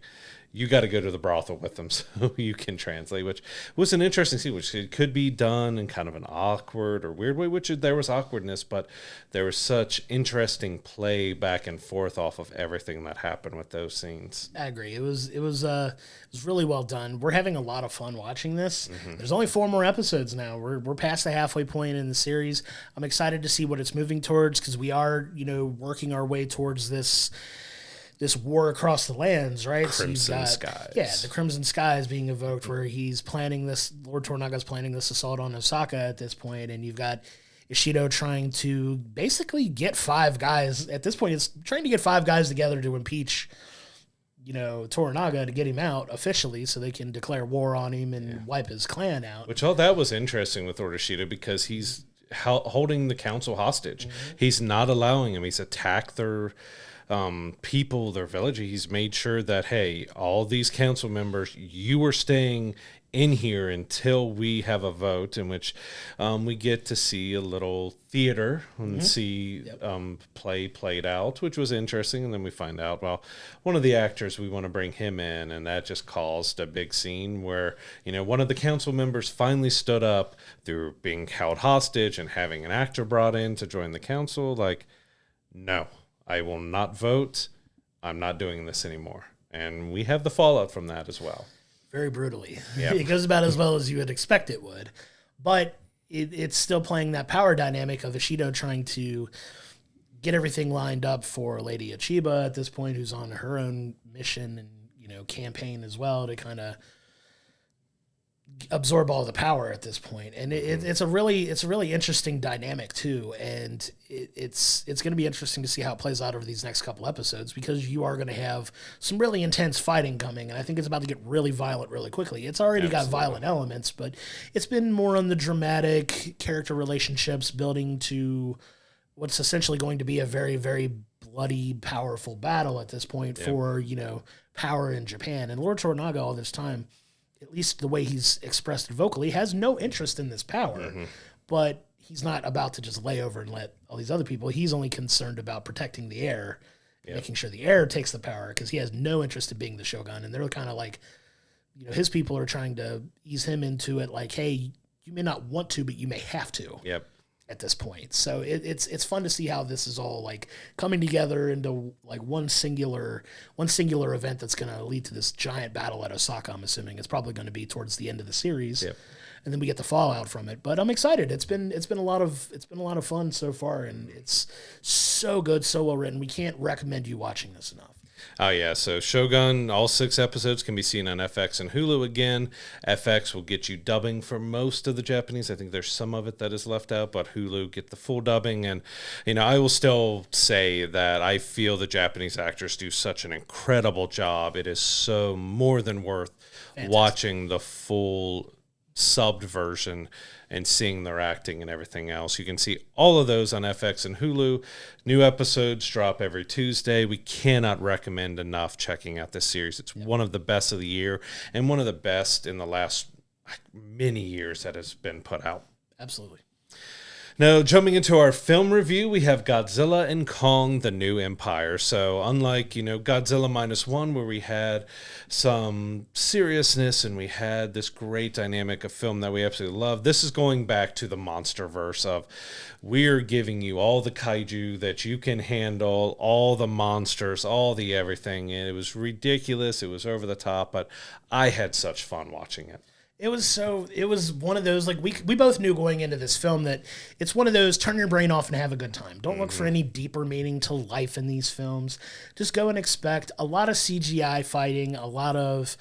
Speaker 1: you got to go to the brothel with them so you can translate, which was an interesting scene, which it could be done in kind of an awkward or weird way, which there was awkwardness, but there was such interesting play back and forth off of everything that happened with those scenes.
Speaker 2: I agree. It was really well done. We're having a lot of fun watching this. There's only 4 more episodes now. We're past the halfway point in the series. I'm excited to see what it's moving towards, because we are, working our way towards this war across the lands, right?
Speaker 1: Crimson Skies.
Speaker 2: Yeah, the Crimson Skies being evoked, where he's planning this, Lord Toranaga's planning this assault on Osaka at this point, and you've got Ishido trying to basically get 5 guys. At this point, it's trying to get 5 guys together to impeach Toranaga to get him out officially so they can declare war on him and wipe his clan out.
Speaker 1: Which all that was interesting with Orishida because he's holding the council hostage. He's not allowing him. He's attacked their people, their village. He's made sure that, hey, all these council members, you are staying in here until we have a vote in which we get to see a little theater and see play played out, which was interesting. And then we find out, well, one of the actors, we want to bring him in, and that just caused a big scene where, one of the council members finally stood up through being held hostage and having an actor brought in to join the council. Like, no, I will not vote. I'm not doing this anymore. And we have the fallout from that as well.
Speaker 2: Very brutally.
Speaker 1: Yep.
Speaker 2: It goes about as well as you would expect it would. But it's still playing that power dynamic of Ishido trying to get everything lined up for Lady Achiba at this point, who's on her own mission and, campaign as well to kind of absorb all the power at this point. And it's a really interesting dynamic too. And it's going to be interesting to see how it plays out over these next couple episodes, because you are going to have some really intense fighting coming. And I think it's about to get really violent really quickly. It's already got violent elements, but it's been more on the dramatic character relationships building to what's essentially going to be a very, very bloody, powerful battle at this point for, power in Japan. And Lord Toranaga all this time, at least the way he's expressed it vocally, has no interest in this power, but he's not about to just lay over and let all these other people. He's only concerned about protecting the heir, making sure the heir takes the power, because he has no interest in being the Shogun. And they're kind of like, his people are trying to ease him into it, like, hey, you may not want to, but you may have to.
Speaker 1: Yep.
Speaker 2: At this point. So it's fun to see how this is all like coming together into like one singular event that's going to lead to this giant battle at Osaka. I'm assuming it's probably going to be towards the end of the series.
Speaker 1: Yep. And
Speaker 2: then we get the fallout from it. But I'm excited. It's been a lot of fun so far, and it's so good, so well written. We can't recommend you watching this enough.
Speaker 1: Oh, yeah. So Shogun, all 6 episodes can be seen on FX and Hulu again. FX will get you dubbing for most of the Japanese. I think there's some of it that is left out, but Hulu get the full dubbing. And, I will still say that I feel the Japanese actors do such an incredible job. It is so more than worth watching the full subbed version and seeing their acting and everything else. You can see all of those on FX and Hulu. New episodes drop every Tuesday. We cannot recommend enough checking out this series. It's one of the best of the year and one of the best in the last many years that has been put out.
Speaker 2: Absolutely.
Speaker 1: Now, jumping into our film review, we have Godzilla and Kong, The New Empire. So unlike, Godzilla -1, where we had some seriousness and we had this great dynamic of film that we absolutely love, this is going back to the monsterverse of we're giving you all the kaiju that you can handle, all the monsters, all the everything. And it was ridiculous. It was over the top, but I had such fun watching it.
Speaker 2: It was one of those, like, we both knew going into this film that it's one of those turn your brain off and have a good time. Don't look for any deeper meaning to life in these films. Just go and expect a lot of CGI fighting, a lot of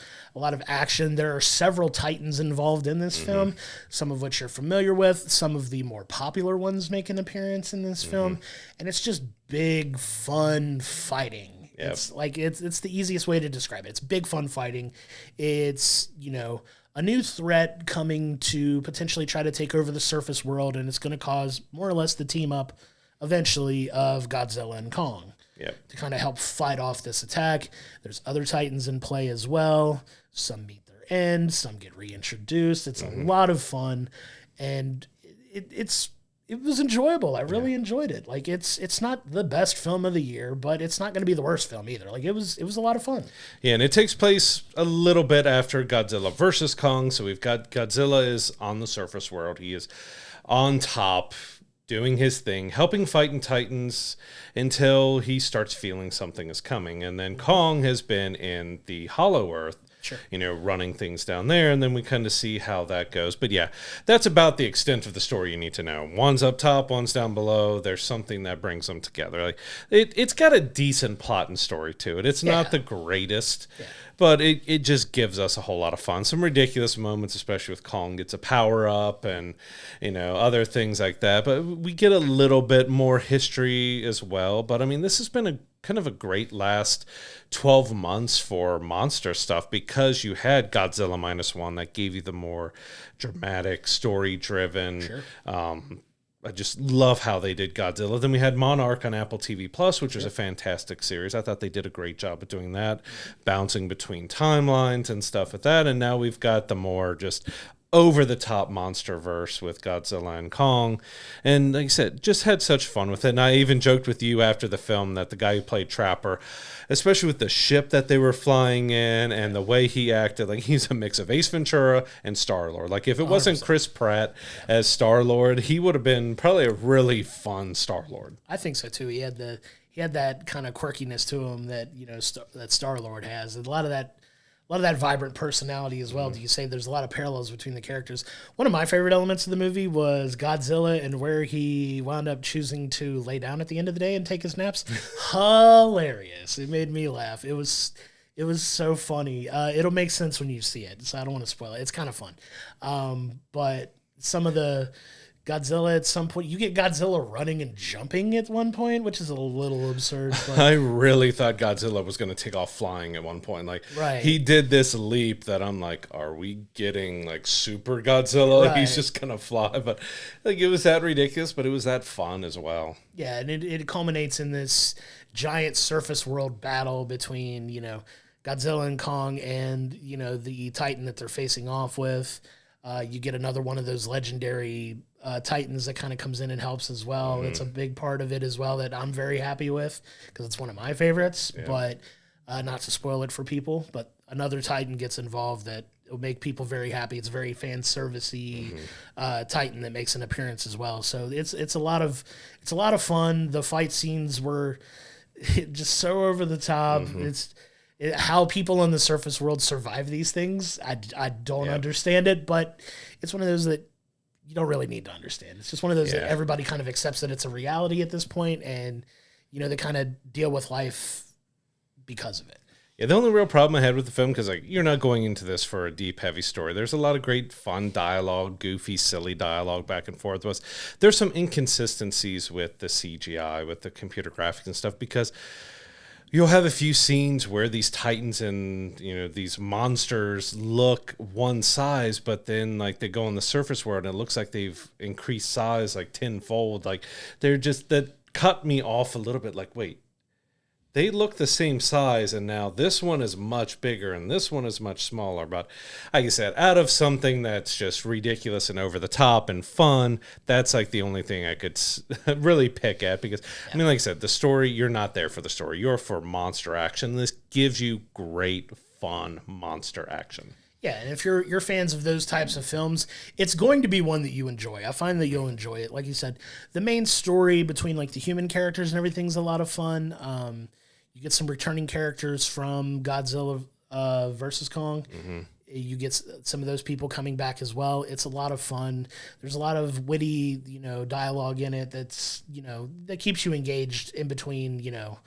Speaker 2: action. There are several titans involved in this film, some of which you're familiar with. Some of the more popular ones make an appearance in this film, and it's just big, fun fighting. Yep. It's the easiest way to describe it. It's big, fun fighting. It's, a new threat coming to potentially try to take over the surface world, and it's going to cause more or less the team up eventually of Godzilla and Kong to kind of help fight off this attack. There's other titans in play as well. Some meet their end, some get reintroduced. It's a lot of fun, and it was enjoyable. I really enjoyed it. Like, it's not the best film of the year, but it's not going to be the worst film either. Like, it was a lot of fun.
Speaker 1: Yeah, and it takes place a little bit after Godzilla versus Kong. So we've got Godzilla is on the surface world. He is on top, doing his thing, helping fighting titans until he starts feeling something is coming. And then Kong has been in the Hollow Earth, running things down there, and then we kind of see how that goes. But yeah, that's about the extent of the story you need to know. One's up top, one's down below. There's something that brings them together. Like it's got a decent plot and story to it. It's not the greatest, but it just gives us a whole lot of fun. Some ridiculous moments, especially with Kong gets a power up and other things like that. But we get a little bit more history as well. But I mean, this has been a kind of a great last 12 months for monster stuff because you had Godzilla -1 that gave you the more dramatic, story-driven.
Speaker 2: Sure.
Speaker 1: I just love how they did Godzilla. Then we had Monarch on Apple TV Plus, which was a fantastic series. I thought they did a great job of doing that, bouncing between timelines and stuff with that. And now we've got the more just over-the-top monster verse with Godzilla and Kong. And like I said, just had such fun with it. And I even joked with you after the film that the guy who played Trapper, especially with the ship that they were flying in and the way he acted, like he's a mix of Ace Ventura and Star-Lord. Like if it wasn't 100%. Chris Pratt as Star-Lord, he would have been probably a really fun Star-Lord.
Speaker 2: I think so too. He had that kind of quirkiness to him that, you know, that Star-Lord has. And a lot of that vibrant personality as well. Do you say there's a lot of parallels between the characters? One of my favorite elements of the movie was Godzilla and where he wound up choosing to lay down at the end of the day and take his naps. Hilarious. It made me laugh. It was so funny. It'll make sense when you see it, so I don't want to spoil it. It's kind of fun. But some of the Godzilla at some point, you get Godzilla running and jumping at one point, which is a little absurd. But
Speaker 1: I really thought Godzilla was going to take off flying at one point. Like, he did this leap that I'm like, are we getting like super Godzilla? Right. He's just going to fly. But like, it was that ridiculous, but it was that fun as well.
Speaker 2: Yeah, and it culminates in this giant surface world battle between, you know, Godzilla and Kong and, you know, the Titan that they're facing off with. You get another one of those legendary Titans that kind of comes in and helps as well. Mm-hmm. It's a big part of it as well that I'm very happy with because it's one of my favorites, but not to spoil it for people, but another Titan gets involved that will make people very happy. It's very fan servicey Titan that makes an appearance as well. So it's a lot of fun. The fight scenes were just so over the top. Mm-hmm. How people in the surface world survive these things, I don't understand it, but it's one of those that you don't really need to understand. It's just one of those that everybody kind of accepts that it's a reality at this point, and, you know, they kind of deal with life because of it.
Speaker 1: Yeah, the only real problem I had with the film, because like you're not going into this for a deep, heavy story. There's a lot of great, fun dialogue, goofy, silly dialogue back and forth. There's some inconsistencies with the CGI, with the computer graphics and stuff, because you'll have a few scenes where these Titans and, you know, these monsters look one size, but then like they go on the surface world and it looks like they've increased size like tenfold. Like they're just, that cut me off a little bit. Like, wait, they look the same size and now this one is much bigger and this one is much smaller. But like I said, out of something that's just ridiculous and over the top and fun, that's like the only thing I could really pick at, because I mean, like I said, the story, you're not there for the story. You're for monster action. This gives you great, fun monster action.
Speaker 2: Yeah, and if you're fans of those types of films, it's going to be one that you enjoy. I find that you'll enjoy it. Like you said, the main story between like the human characters and everything's a lot of fun. You get some returning characters from Godzilla versus Kong. Mm-hmm. You get some of those people coming back as well. It's a lot of fun. There's a lot of witty, you know, dialogue in it that's, you know, that keeps you engaged in between, you know,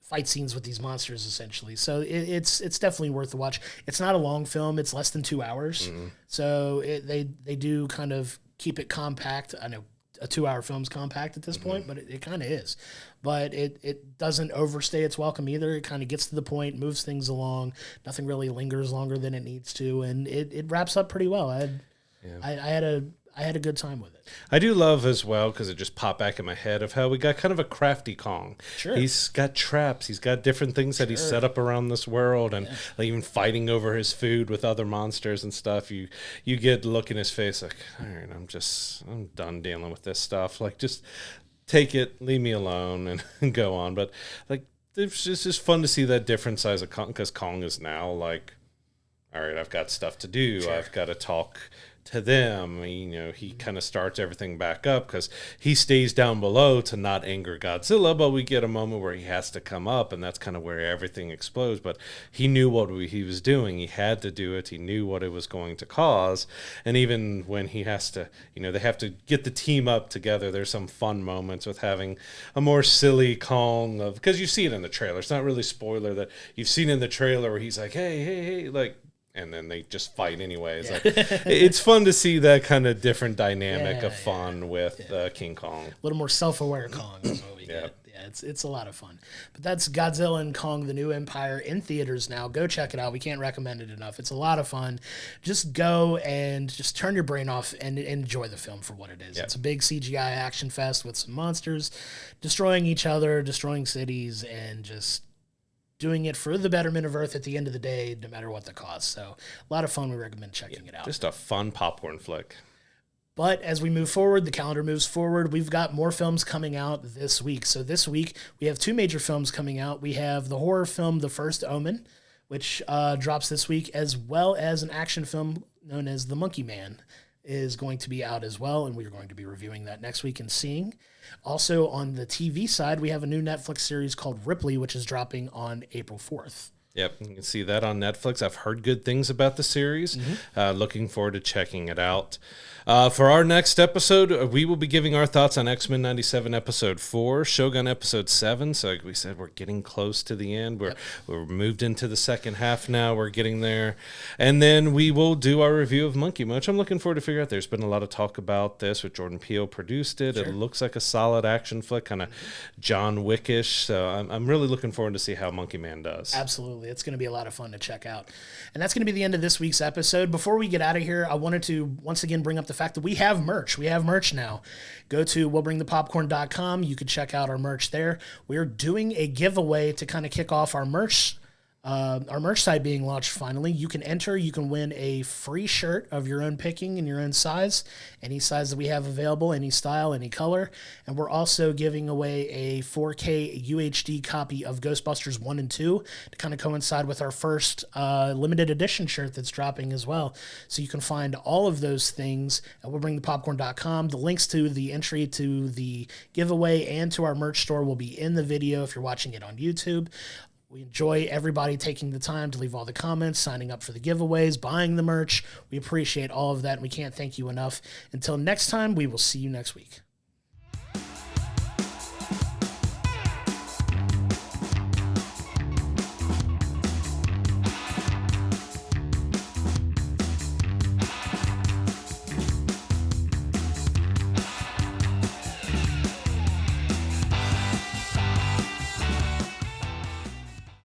Speaker 2: fight scenes with these monsters essentially. So it's definitely worth the watch. It's not a long film. It's less than 2 hours. Mm-hmm. So they do kind of keep it compact. I know a 2-hour film's compact at this point, but it kind of is. But it doesn't overstay its welcome either. It kind of gets to the point, moves things along. Nothing really lingers longer than it needs to, and it wraps up pretty well. I had a good time with it.
Speaker 1: I do love as well, because it just popped back in my head, of how we got kind of a crafty Kong. Sure. He's got traps. He's got different things that he set up around this world, and like even fighting over his food with other monsters and stuff. You get the look in his face like, all right, I'm done dealing with this stuff. Like, just take it, leave me alone, and go on. But like, it's just fun to see that different size of Kong, because Kong is now like, all right, I've got stuff to do. Sure. I've got to talk to them. You know, he kind of starts everything back up because he stays down below to not anger Godzilla, but we get a moment where he has to come up, and that's kind of where everything explodes. But he knew what he was doing. He had to do it. He knew what it was going to cause. And even when he has to, you know, they have to get the team up together, there's some fun moments with having a more silly Kong, because you see it in the trailer. It's not really spoiler that you've seen in the trailer where he's like, hey, like, and then they just fight anyways. Like, it's fun to see that kind of different dynamic of fun with King Kong.
Speaker 2: A little more self-aware Kong is what we get. Yeah. Yeah, it's a lot of fun. But that's Godzilla and Kong: The New Empire in theaters now. Go check it out. We can't recommend it enough. It's a lot of fun. Just go and just turn your brain off and enjoy the film for what it is. Yep. It's a big CGI action fest with some monsters destroying each other, destroying cities, and just doing it for the betterment of Earth at the end of the day, no matter what the cost. So a lot of fun. We recommend checking it out.
Speaker 1: Just a fun popcorn flick.
Speaker 2: But as we move forward, the calendar moves forward. We've got more films coming out this week. So this week, we have 2 major films coming out. We have the horror film The First Omen, which drops this week, as well as an action film known as The Monkey Man is going to be out as well, and we're going to be reviewing that next week and seeing. Also, on the TV side, we have a new Netflix series called Ripley, which is dropping on April 4th.
Speaker 1: Yep, you can see that on Netflix. I've heard good things about the series. Looking forward to checking it out. For our next episode, we will be giving our thoughts on X-Men 97 Episode 4, Shogun Episode 7. So like we said, we're getting close to the end. We're moved into the second half now. We're getting there. And then we will do our review of Monkey Man, which I'm looking forward to figure out. There's been a lot of talk about this, with Jordan Peele produced it. Sure. It looks like a solid action flick, kind of John Wickish. So I'm really looking forward to see how Monkey Man does.
Speaker 2: Absolutely. It's going to be a lot of fun to check out. And that's going to be the end of this week's episode. Before we get out of here, I wanted to once again bring up the fact that we have merch. We have merch now. Go to willbringthepopcorn.com. You can check out our merch there. We're doing a giveaway to kind of kick off our merch site being launched finally. You can enter. You can win a free shirt of your own picking and your own size. Any size that we have available, any style, any color. And we're also giving away a 4K UHD copy of Ghostbusters 1 and 2 to kind of coincide with our first limited edition shirt that's dropping as well. So you can find all of those things at willbringthepopcorn.com. The links to the entry to the giveaway and to our merch store will be in the video if you're watching it on YouTube. We enjoy everybody taking the time to leave all the comments, signing up for the giveaways, buying the merch. We appreciate all of that, and we can't thank you enough. Until next time, we will see you next week.